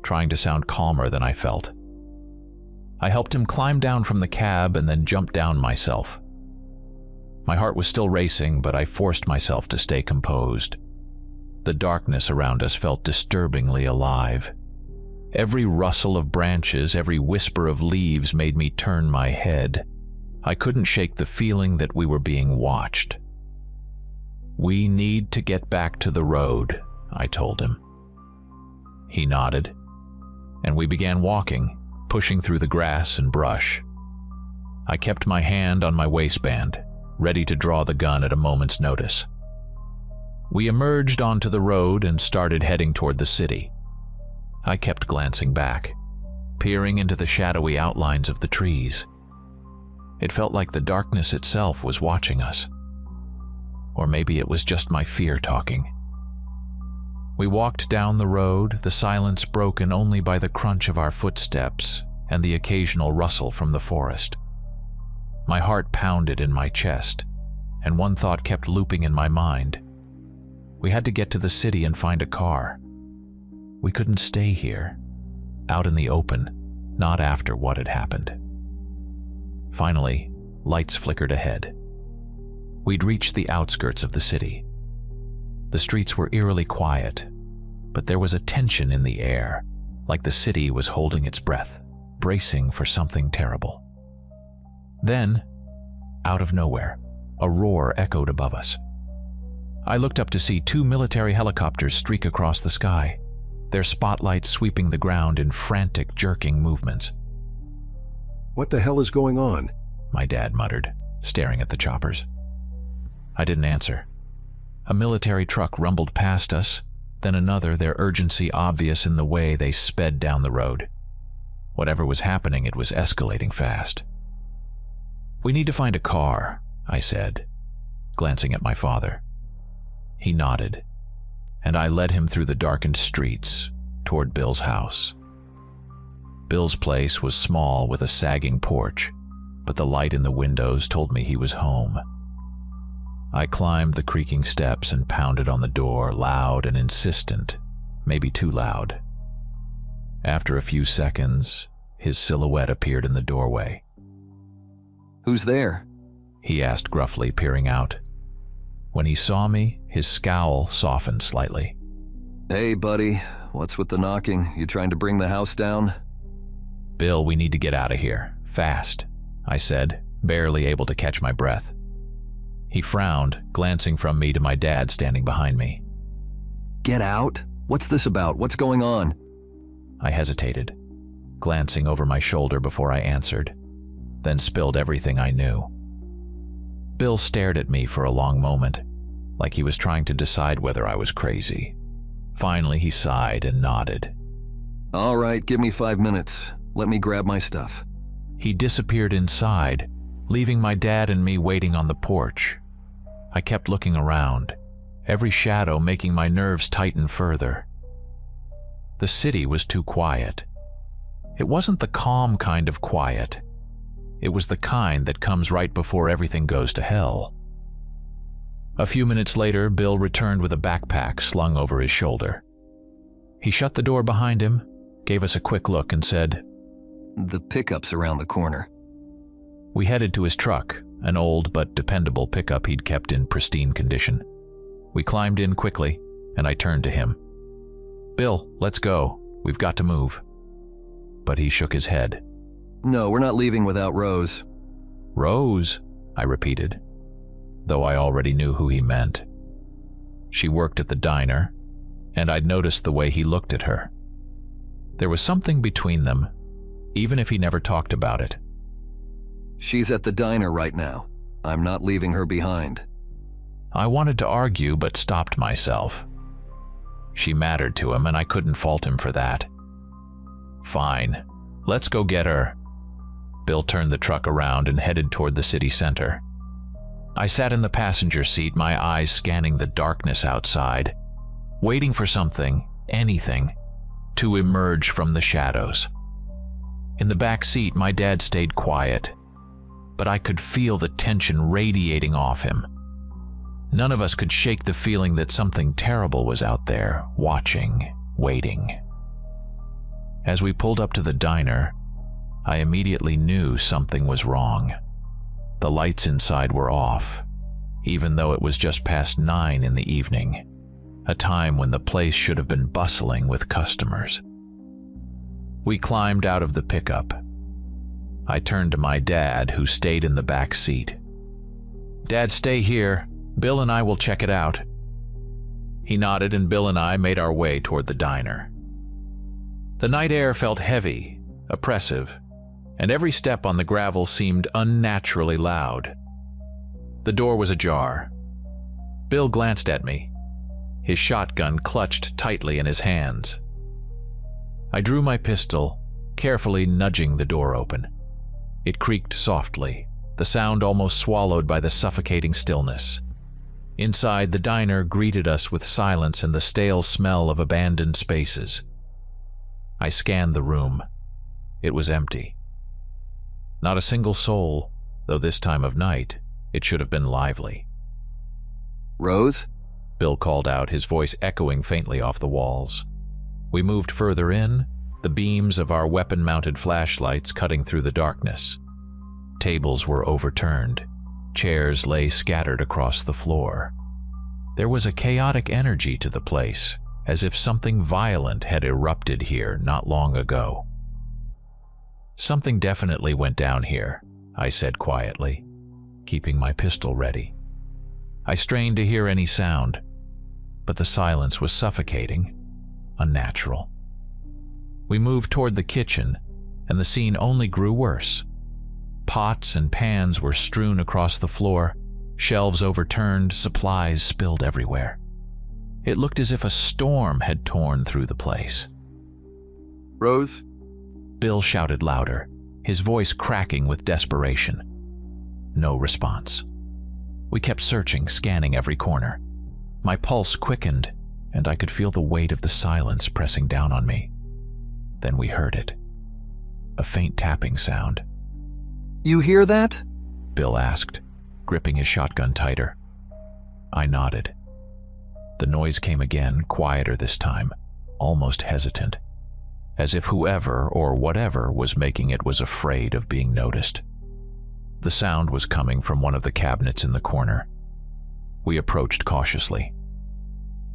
trying to sound calmer than I felt. I helped him climb down from the cab and then jumped down myself. My heart was still racing, but I forced myself to stay composed. The darkness around us felt disturbingly alive. Every rustle of branches, every whisper of leaves made me turn my head. I couldn't shake the feeling that we were being watched. "We need to get back to the road," I told him. He nodded, and we began walking, pushing through the grass and brush. I kept my hand on my waistband, ready to draw the gun at a moment's notice. We emerged onto the road and started heading toward the city. I kept glancing back, peering into the shadowy outlines of the trees. It felt like the darkness itself was watching us. Or maybe it was just my fear talking. We walked down the road, the silence broken only by the crunch of our footsteps and the occasional rustle from the forest. My heart pounded in my chest, and one thought kept looping in my mind. We had to get to the city and find a car. We couldn't stay here, out in the open, not after what had happened. Finally, lights flickered ahead. We'd reached the outskirts of the city. The streets were eerily quiet, but there was a tension in the air, like the city was holding its breath, bracing for something terrible. Then, out of nowhere, a roar echoed above us. I looked up to see 2 military helicopters streak across the sky, their spotlights sweeping the ground in frantic, jerking movements. What the hell is going on? My dad muttered, staring at the choppers. I didn't answer. A military truck rumbled past us, then another, their urgency obvious in the way they sped down the road. Whatever was happening, it was escalating fast. "We need to find a car," I said, glancing at my father. He nodded, and I led him through the darkened streets toward Bill's house. Bill's place was small with a sagging porch, but the light in the windows told me he was home. I climbed the creaking steps and pounded on the door, loud and insistent, maybe too loud. After a few seconds, his silhouette appeared in the doorway. Who's there? He asked gruffly, peering out. When he saw me, his scowl softened slightly. Hey, buddy. What's with the knocking? You trying to bring the house down? "Bill, we need to get out of here. Fast," I said, barely able to catch my breath. He frowned, glancing from me to my dad standing behind me. Get out? What's this about? What's going on? I hesitated, glancing over my shoulder before I answered, then spilled everything I knew. Bill stared at me for a long moment, like he was trying to decide whether I was crazy. Finally, he sighed and nodded. All right, give me 5 minutes. Let me grab my stuff. He disappeared inside, leaving my dad and me waiting on the porch. I kept looking around, every shadow making my nerves tighten further. The city was too quiet. It wasn't the calm kind of quiet. It was the kind that comes right before everything goes to hell. A few minutes later, Bill returned with a backpack slung over his shoulder. He shut the door behind him, gave us a quick look, and said, The pickup's around the corner. We headed to his truck, an old but dependable pickup he'd kept in pristine condition. We climbed in quickly, and I turned to him. "Bill, let's go. We've got to move." But he shook his head. No, we're not leaving without Rose. "Rose?" I repeated, though I already knew who he meant. She worked at the diner, and I'd noticed the way he looked at her. There was something between them, even if he never talked about it. She's at the diner right now. I'm not leaving her behind. I wanted to argue, but stopped myself. She mattered to him, and I couldn't fault him for that. "Fine, let's go get her." Bill turned the truck around and headed toward the city center. I sat in the passenger seat, my eyes scanning the darkness outside, waiting for something, anything, to emerge from the shadows. In the back seat, my dad stayed quiet, but I could feel the tension radiating off him. None of us could shake the feeling that something terrible was out there, watching, waiting. As we pulled up to the diner, I immediately knew something was wrong. The lights inside were off, even though it was just past 9 in the evening, a time when the place should have been bustling with customers. We climbed out of the pickup. I turned to my dad, who stayed in the back seat. "Dad, stay here. Bill and I will check it out." He nodded, and Bill and I made our way toward the diner. The night air felt heavy, oppressive, and every step on the gravel seemed unnaturally loud. The door was ajar. Bill glanced at me, his shotgun clutched tightly in his hands. I drew my pistol, carefully nudging the door open. It creaked softly, the sound almost swallowed by the suffocating stillness. Inside, the diner greeted us with silence and the stale smell of abandoned spaces. I scanned the room. It was empty. Not a single soul, though this time of night, it should have been lively. Rose? Bill called out, his voice echoing faintly off the walls. We moved further in, the beams of our weapon-mounted flashlights cutting through the darkness. Tables were overturned. Chairs lay scattered across the floor. There was a chaotic energy to the place, as if something violent had erupted here not long ago. Something definitely went down here, I said quietly, keeping my pistol ready. I strained to hear any sound, but the silence was suffocating, unnatural. We moved toward the kitchen, and the scene only grew worse. Pots and pans were strewn across the floor, shelves overturned, supplies spilled everywhere. It looked as if a storm had torn through the place. Rose? Bill shouted louder, his voice cracking with desperation. No response. We kept searching, scanning every corner. My pulse quickened, and I could feel the weight of the silence pressing down on me. Then we heard it. A faint tapping sound. You hear that? Bill asked, gripping his shotgun tighter. I nodded. The noise came again, quieter this time, almost hesitant, as if whoever or whatever was making it was afraid of being noticed. The sound was coming from one of the cabinets in the corner. We approached cautiously.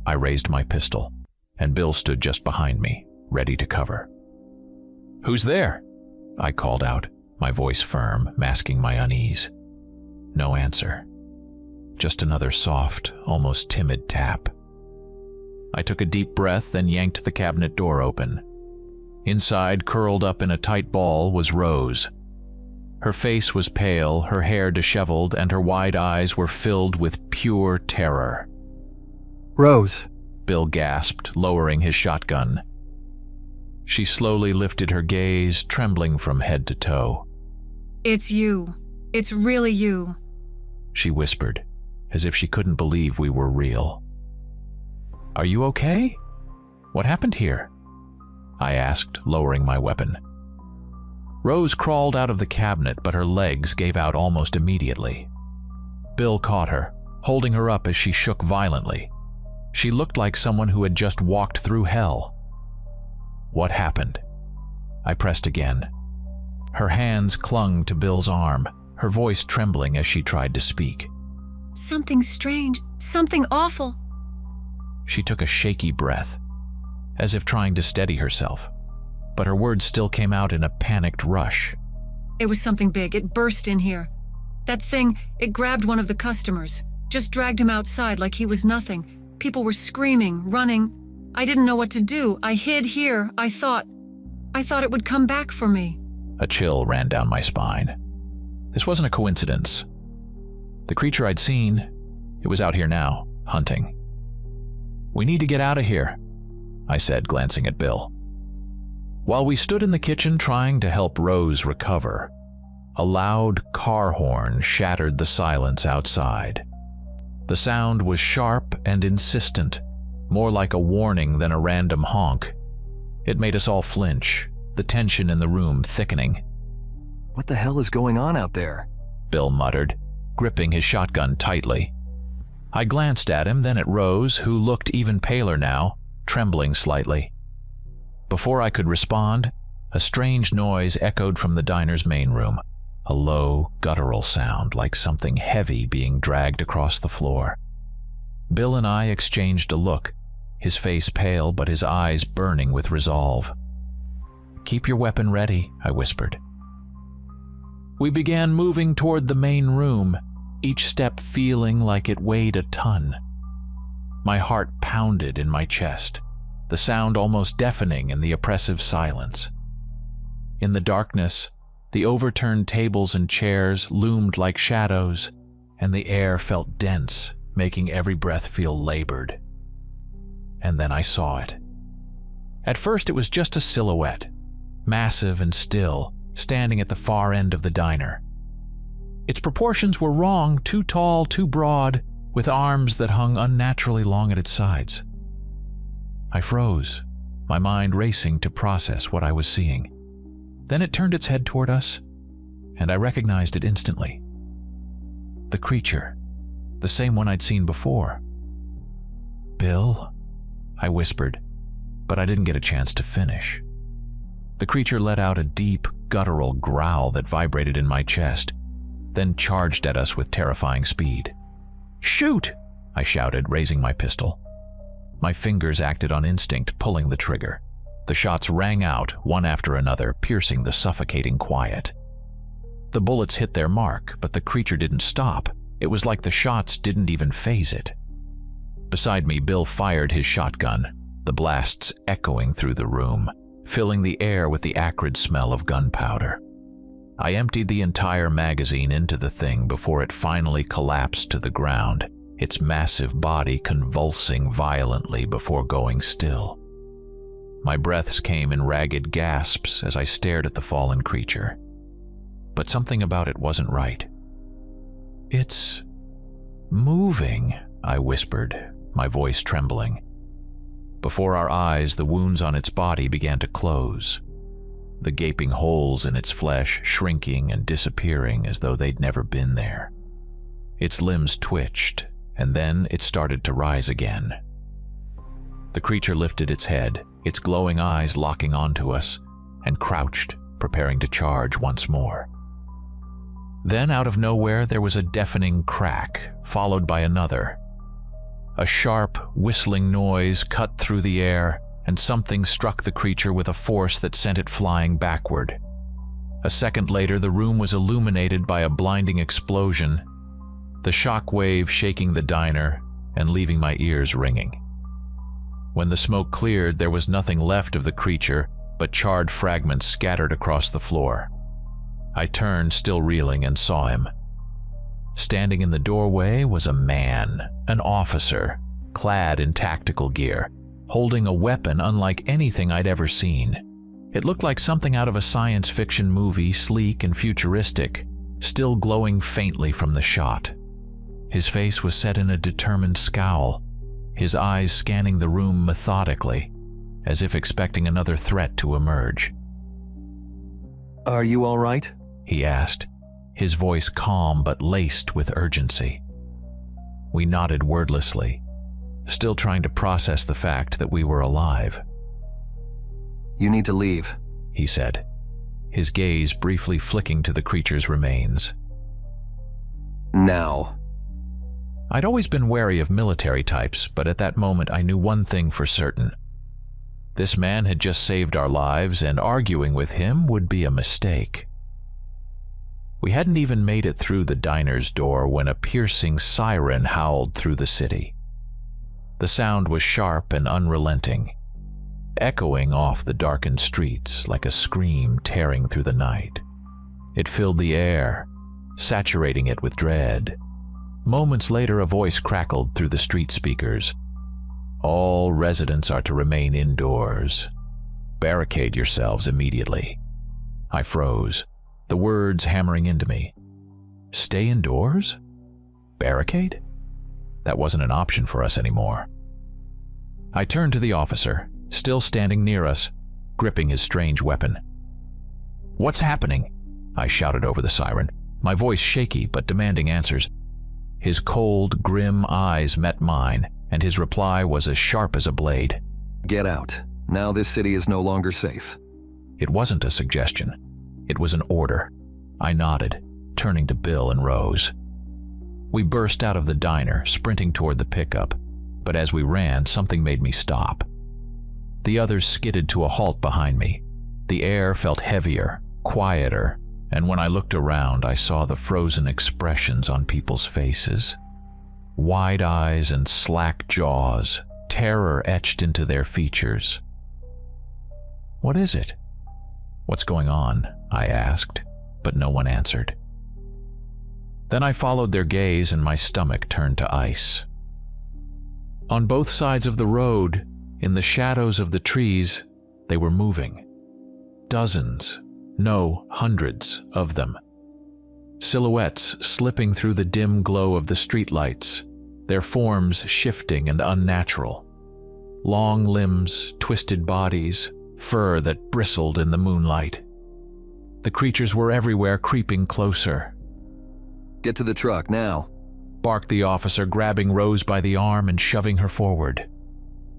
I raised my pistol, and Bill stood just behind me, ready to cover. "Who's there?" I called out, my voice firm, masking my unease. No answer. Just another soft, almost timid tap. I took a deep breath and yanked the cabinet door open. Inside, curled up in a tight ball, was Rose. Her face was pale, her hair disheveled, and her wide eyes were filled with pure terror. Rose, Bill gasped, lowering his shotgun. She slowly lifted her gaze, trembling from head to toe. It's you. It's really you. She whispered, as if she couldn't believe we were real. "Are you okay? What happened here?" I asked, lowering my weapon. Rose crawled out of the cabinet, but her legs gave out almost immediately. Bill caught her, holding her up as she shook violently. She looked like someone who had just walked through hell. What happened? I pressed again. Her hands clung to Bill's arm, her voice trembling as she tried to speak. Something strange. Something awful. She took a shaky breath, as if trying to steady herself, but her words still came out in a panicked rush. It was something big. It burst in here. That thing, it grabbed one of the customers, just dragged him outside like he was nothing. People were screaming, running. I didn't know what to do. I hid here. I thought it would come back for me. A chill ran down my spine. This wasn't a coincidence. The creature I'd seen, it was out here now, hunting. "We need to get out of here," I said, glancing at Bill. While we stood in the kitchen trying to help Rose recover, a loud car horn shattered the silence outside. The sound was sharp and insistent, more like a warning than a random honk. It made us all flinch, the tension in the room thickening. What the hell is going on out there? Bill muttered, gripping his shotgun tightly. I glanced at him, then at Rose, who looked even paler now, trembling slightly. Before I could respond, a strange noise echoed from the diner's main room, a low, guttural sound like something heavy being dragged across the floor. Bill and I exchanged a look, his face pale but his eyes burning with resolve. "Keep your weapon ready," I whispered. We began moving toward the main room, each step feeling like it weighed a ton. My heart pounded in my chest, the sound almost deafening in the oppressive silence. In the darkness, the overturned tables and chairs loomed like shadows, and the air felt dense, making every breath feel labored. And then I saw it. At first it was just a silhouette, massive and still, standing at the far end of the diner. Its proportions were wrong, too tall, too broad, with arms that hung unnaturally long at its sides. I froze, my mind racing to process what I was seeing. Then it turned its head toward us, and I recognized it instantly. The creature, the same one I'd seen before. "Bill?" I whispered, but I didn't get a chance to finish. The creature let out a deep, guttural growl that vibrated in my chest, then charged at us with terrifying speed. "Shoot!" I shouted, raising my pistol. My fingers acted on instinct, pulling the trigger. The shots rang out, one after another, piercing the suffocating quiet. The bullets hit their mark, but the creature didn't stop. It was like the shots didn't even faze it. Beside me, Bill fired his shotgun, the blasts echoing through the room, filling the air with the acrid smell of gunpowder. I emptied the entire magazine into the thing before it finally collapsed to the ground, its massive body convulsing violently before going still. My breaths came in ragged gasps as I stared at the fallen creature. But something about it wasn't right. "It's moving," I whispered, my voice trembling. Before our eyes, the wounds on its body began to close, the gaping holes in its flesh shrinking and disappearing as though they'd never been there. Its limbs twitched, and then it started to rise again. The creature lifted its head, its glowing eyes locking onto us, and crouched, preparing to charge once more. Then, out of nowhere, there was a deafening crack, followed by another. A sharp, whistling noise cut through the air, and something struck the creature with a force that sent it flying backward. A second later, the room was illuminated by a blinding explosion, the shock wave shaking the diner and leaving my ears ringing. When the smoke cleared, there was nothing left of the creature but charred fragments scattered across the floor. I turned, still reeling, and saw him. Standing in the doorway was a man, an officer, clad in tactical gear, holding a weapon unlike anything I'd ever seen. It looked like something out of a science fiction movie, sleek and futuristic, still glowing faintly from the shot. His face was set in a determined scowl, his eyes scanning the room methodically, as if expecting another threat to emerge. "Are you all right?" he asked, his voice calm but laced with urgency. We nodded wordlessly, still trying to process the fact that we were alive. "You need to leave," he said, his gaze briefly flicking to the creature's remains. "Now." I'd always been wary of military types, but at that moment I knew one thing for certain. This man had just saved our lives, and arguing with him would be a mistake. We hadn't even made it through the diner's door when a piercing siren howled through the city. The sound was sharp and unrelenting, echoing off the darkened streets like a scream tearing through the night. It filled the air, saturating it with dread. Moments later, a voice crackled through the street speakers. "All residents are to remain indoors. Barricade yourselves immediately." I froze, the words hammering into me. Stay indoors? Barricade? That wasn't an option for us anymore. I turned to the officer, still standing near us, gripping his strange weapon. "What's happening?" I shouted over the siren, my voice shaky but demanding answers. His cold, grim eyes met mine, and his reply was as sharp as a blade. "Get out. Now this city is no longer safe." It wasn't a suggestion. It was an order. I nodded, turning to Bill and Rose. We burst out of the diner, sprinting toward the pickup, but as we ran, something made me stop. The others skidded to a halt behind me. The air felt heavier, quieter, and when I looked around, I saw the frozen expressions on people's faces. Wide eyes and slack jaws, terror etched into their features. "What is it? What's going on?" I asked, but no one answered. Then I followed their gaze and my stomach turned to ice. On both sides of the road, in the shadows of the trees, they were moving. Dozens, no, hundreds of them. Silhouettes slipping through the dim glow of the streetlights, their forms shifting and unnatural. Long limbs, twisted bodies, fur that bristled in the moonlight. The creatures were everywhere, creeping closer. "Get to the truck, now," barked the officer, grabbing Rose by the arm and shoving her forward.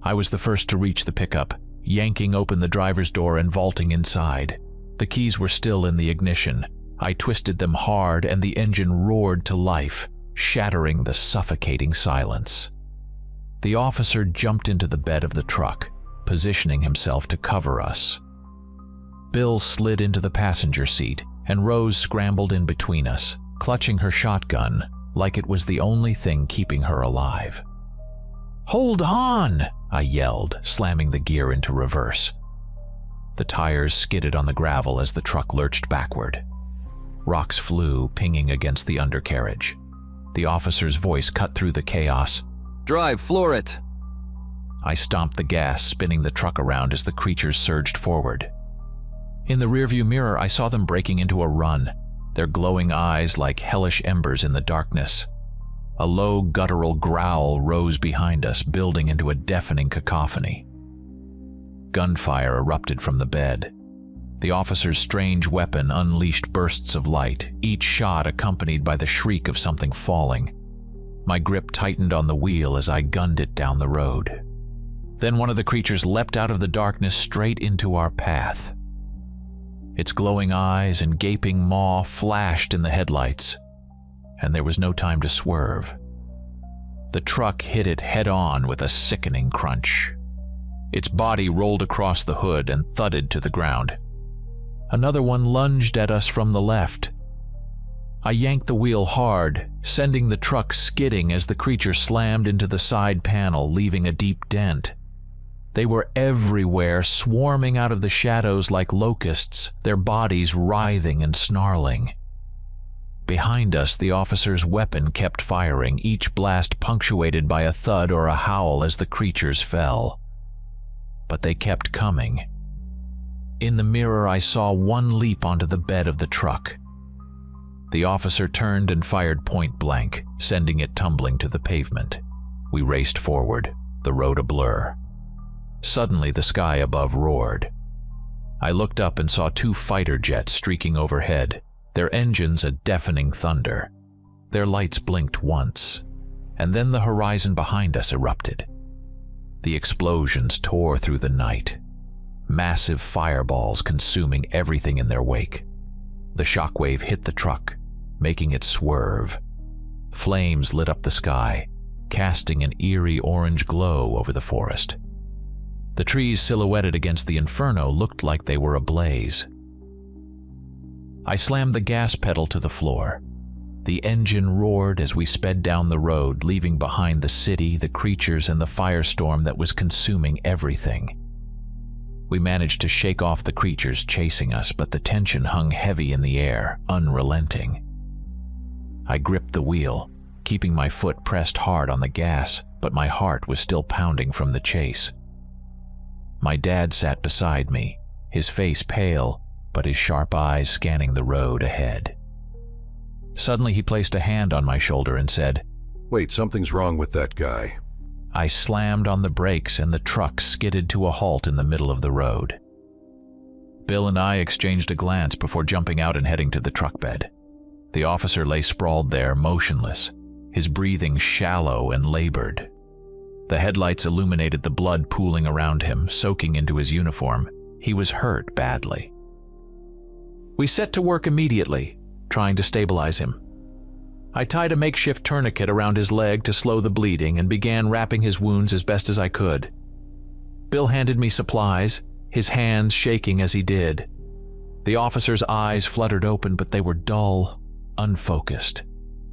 I was the first to reach the pickup, yanking open the driver's door and vaulting inside. The keys were still in the ignition. I twisted them hard and the engine roared to life, shattering the suffocating silence. The officer jumped into the bed of the truck, positioning himself to cover us. Bill slid into the passenger seat, and Rose scrambled in between us, clutching her shotgun like it was the only thing keeping her alive. "Hold on!" I yelled, slamming the gear into reverse. The tires skidded on the gravel as the truck lurched backward. Rocks flew, pinging against the undercarriage. The officer's voice cut through the chaos. "Drive, floor it!" I stomped the gas, spinning the truck around as the creatures surged forward. In the rearview mirror, I saw them breaking into a run, their glowing eyes like hellish embers in the darkness. A low, guttural growl rose behind us, building into a deafening cacophony. Gunfire erupted from the bed. The officer's strange weapon unleashed bursts of light, each shot accompanied by the shriek of something falling. My grip tightened on the wheel as I gunned it down the road. Then one of the creatures leapt out of the darkness straight into our path. Its glowing eyes and gaping maw flashed in the headlights, and there was no time to swerve. The truck hit it head-on with a sickening crunch. Its body rolled across the hood and thudded to the ground. Another one lunged at us from the left. I yanked the wheel hard, sending the truck skidding as the creature slammed into the side panel, leaving a deep dent. They were everywhere, swarming out of the shadows like locusts, their bodies writhing and snarling. Behind us, the officer's weapon kept firing, each blast punctuated by a thud or a howl as the creatures fell. But they kept coming. In the mirror, I saw one leap onto the bed of the truck. The officer turned and fired point blank, sending it tumbling to the pavement. We raced forward, the road a blur. Suddenly, the sky above roared. I looked up and saw two fighter jets streaking overhead, their engines a deafening thunder. Their lights blinked once, and then the horizon behind us erupted. The explosions tore through the night, massive fireballs consuming everything in their wake. The shockwave hit the truck, making it swerve. Flames lit up the sky, casting an eerie orange glow over the forest. The trees silhouetted against the inferno looked like they were ablaze. I slammed the gas pedal to the floor. The engine roared as we sped down the road, leaving behind the city, the creatures, and the firestorm that was consuming everything. We managed to shake off the creatures chasing us, but the tension hung heavy in the air, unrelenting. I gripped the wheel, keeping my foot pressed hard on the gas, but my heart was still pounding from the chase. My dad sat beside me, his face pale, but his sharp eyes scanning the road ahead. Suddenly he placed a hand on my shoulder and said, "Wait, something's wrong with that guy." I slammed on the brakes and the truck skidded to a halt in the middle of the road. Bill and I exchanged a glance before jumping out and heading to the truck bed. The officer lay sprawled there, motionless, his breathing shallow and labored. The headlights illuminated the blood pooling around him, soaking into his uniform. He was hurt badly. We set to work immediately, trying to stabilize him. I tied a makeshift tourniquet around his leg to slow the bleeding and began wrapping his wounds as best as I could. Bill handed me supplies, his hands shaking as he did. The officer's eyes fluttered open, but they were dull, unfocused.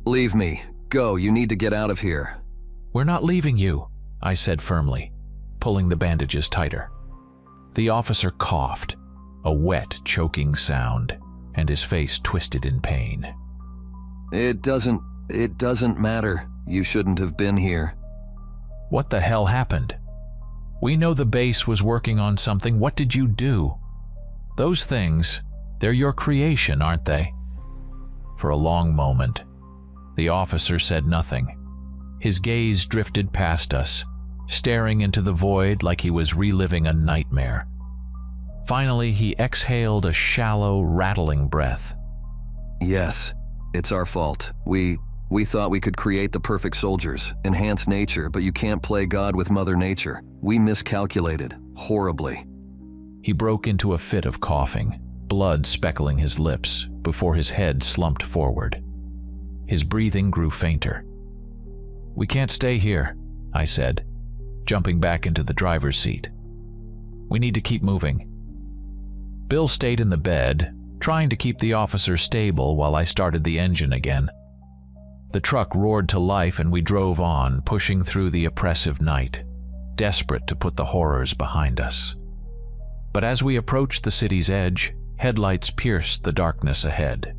"Leave me. Go, you need to get out of here." "We're not leaving you. I said firmly, pulling the bandages tighter. The officer coughed, a wet, choking sound, and his face twisted in pain. It doesn't matter. You shouldn't have been here. What the hell happened? We know the base was working on something. What did you do? Those things, they're your creation, aren't they? For a long moment, the officer said nothing. His gaze drifted past us, staring into the void like he was reliving a nightmare. Finally, he exhaled a shallow, rattling breath. Yes, it's our fault. We thought we could create the perfect soldiers, enhance nature, but you can't play God with Mother Nature. We miscalculated, horribly. He broke into a fit of coughing, blood speckling his lips before his head slumped forward. His breathing grew fainter. "We can't stay here," I said, jumping back into the driver's seat. "We need to keep moving." Bill stayed in the bed, trying to keep the officer stable while I started the engine again. The truck roared to life and we drove on, pushing through the oppressive night, desperate to put the horrors behind us. But as we approached the city's edge, headlights pierced the darkness ahead.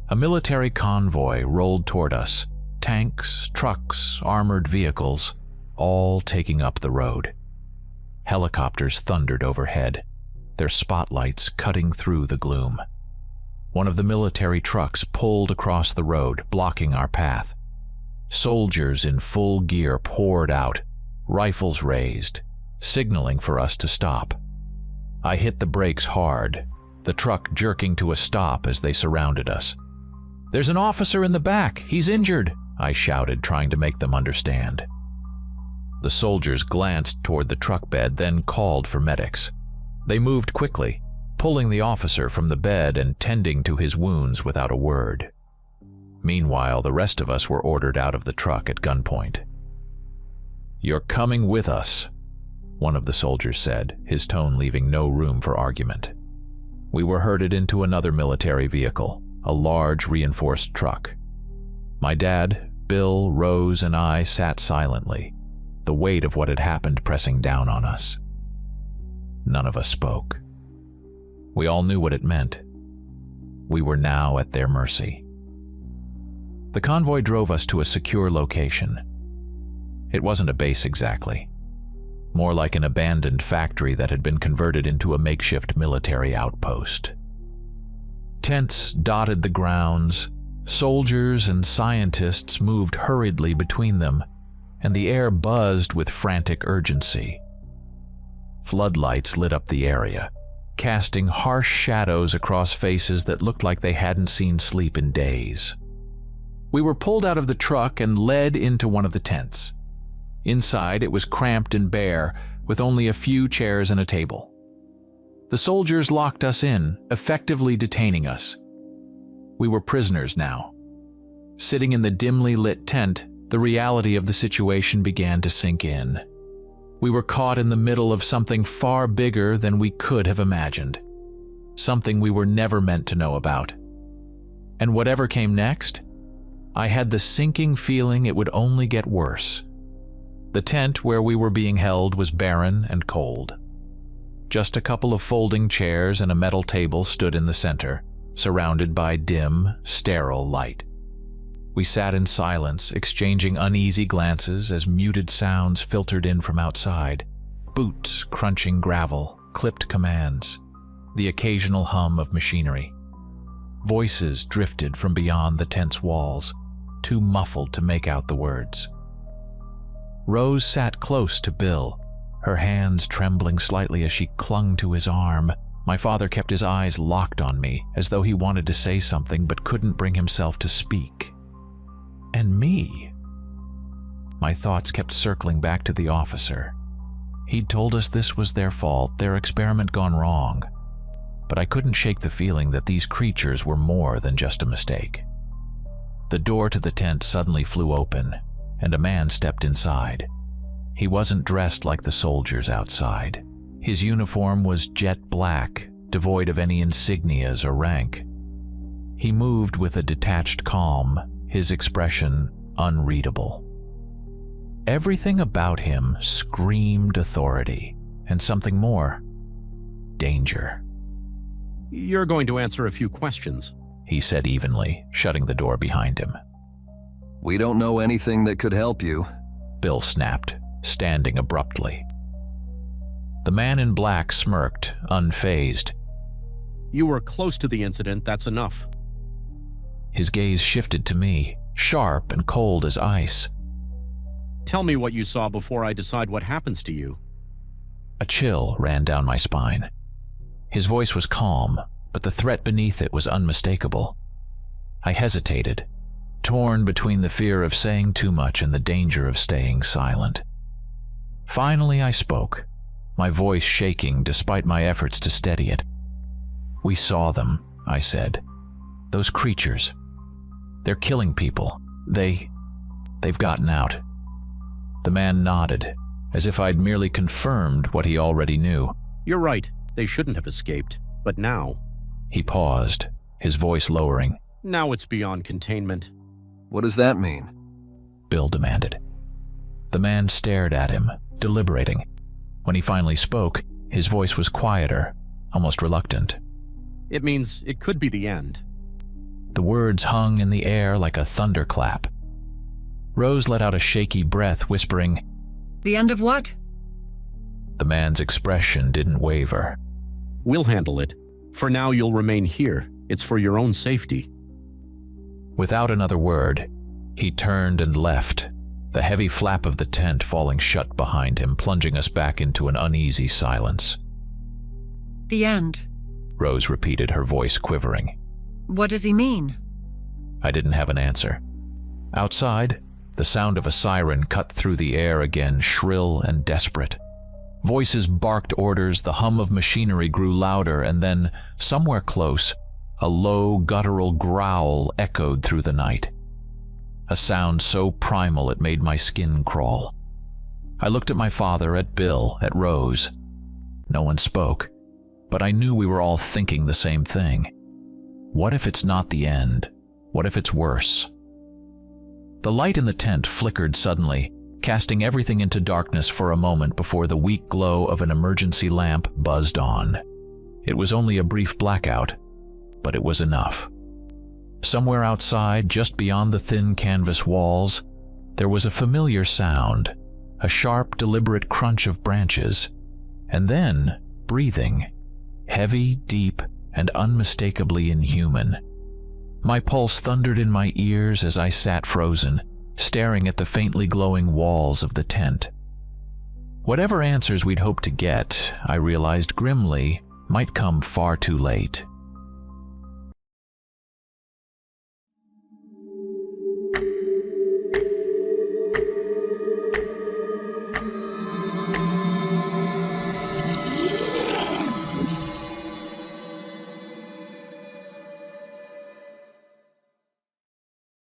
A military convoy rolled toward us, tanks, trucks, armored vehicles, all taking up the road. Helicopters thundered overhead, their spotlights cutting through the gloom. One of the military trucks pulled across the road, blocking our path. Soldiers in full gear poured out, rifles raised, signaling for us to stop. I hit the brakes hard, the truck jerking to a stop as they surrounded us. "There's an officer in the back! He's injured!" I shouted, trying to make them understand. The soldiers glanced toward the truck bed, then called for medics. They moved quickly, pulling the officer from the bed and tending to his wounds without a word. Meanwhile, the rest of us were ordered out of the truck at gunpoint. "You're coming with us," one of the soldiers said, his tone leaving no room for argument. We were herded into another military vehicle, a large reinforced truck. My dad, Bill, Rose, and I sat silently, the weight of what had happened pressing down on us. None of us spoke. We all knew what it meant. We were now at their mercy. The convoy drove us to a secure location. It wasn't a base exactly, more like an abandoned factory that had been converted into a makeshift military outpost. Tents dotted the grounds, soldiers and scientists moved hurriedly between them, and the air buzzed with frantic urgency. Floodlights lit up the area, casting harsh shadows across faces that looked like they hadn't seen sleep in days. We were pulled out of the truck and led into one of the tents. Inside, it was cramped and bare, with only a few chairs and a table. The soldiers locked us in, effectively detaining us. We were prisoners now. Sitting in the dimly lit tent, the reality of the situation began to sink in. We were caught in the middle of something far bigger than we could have imagined. Something we were never meant to know about. And whatever came next, I had the sinking feeling it would only get worse. The tent where we were being held was barren and cold. Just a couple of folding chairs and a metal table stood in the center, surrounded by dim, sterile light. We sat in silence, exchanging uneasy glances as muted sounds filtered in from outside. Boots crunching gravel, clipped commands, the occasional hum of machinery. Voices drifted from beyond the tent's walls, too muffled to make out the words. Rose sat close to Bill, her hands trembling slightly as she clung to his arm. My father kept his eyes locked on me, as though he wanted to say something but couldn't bring himself to speak. And me. My thoughts kept circling back to the officer. He'd told us this was their fault, their experiment gone wrong. But I couldn't shake the feeling that these creatures were more than just a mistake. The door to the tent suddenly flew open, and a man stepped inside. He wasn't dressed like the soldiers outside. His uniform was jet black, devoid of any insignias or rank. He moved with a detached calm, his expression unreadable. Everything about him screamed authority, and something more. Danger. You're going to answer a few questions, he said evenly, shutting the door behind him. We don't know anything that could help you, Bill snapped, standing abruptly. The man in black smirked, unfazed. You were close to the incident, that's enough. His gaze shifted to me, sharp and cold as ice. Tell me what you saw before I decide what happens to you. A chill ran down my spine. His voice was calm, but the threat beneath it was unmistakable. I hesitated, torn between the fear of saying too much and the danger of staying silent. Finally, I spoke, my voice shaking despite my efforts to steady it. We saw them, I said. Those creatures. They're killing people. They've gotten out. The man nodded, as if I'd merely confirmed what he already knew. You're right, they shouldn't have escaped. But now... He paused, his voice lowering. Now it's beyond containment. What does that mean? Bill demanded. The man stared at him, deliberating. When he finally spoke, his voice was quieter, almost reluctant. It means it could be the end. The words hung in the air like a thunderclap. Rose let out a shaky breath, whispering, The end of what? The man's expression didn't waver. We'll handle it. For now, you'll remain here. It's for your own safety. Without another word, he turned and left, the heavy flap of the tent falling shut behind him, plunging us back into an uneasy silence. The end, Rose repeated, her voice quivering. What does he mean? I didn't have an answer. Outside, the sound of a siren cut through the air again, shrill and desperate. Voices barked orders, the hum of machinery grew louder, and then, somewhere close, a low, guttural growl echoed through the night. A sound so primal it made my skin crawl. I looked at my father, at Bill, at Rose. No one spoke, but I knew we were all thinking the same thing. What if it's not the end? What if it's worse? The light in the tent flickered suddenly, casting everything into darkness for a moment before the weak glow of an emergency lamp buzzed on. It was only a brief blackout, but it was enough. Somewhere outside, just beyond the thin canvas walls, there was a familiar sound, a sharp, deliberate crunch of branches, and then breathing, heavy, deep, and unmistakably inhuman. My pulse thundered in my ears as I sat frozen, staring at the faintly glowing walls of the tent. Whatever answers we'd hoped to get, I realized grimly, might come far too late.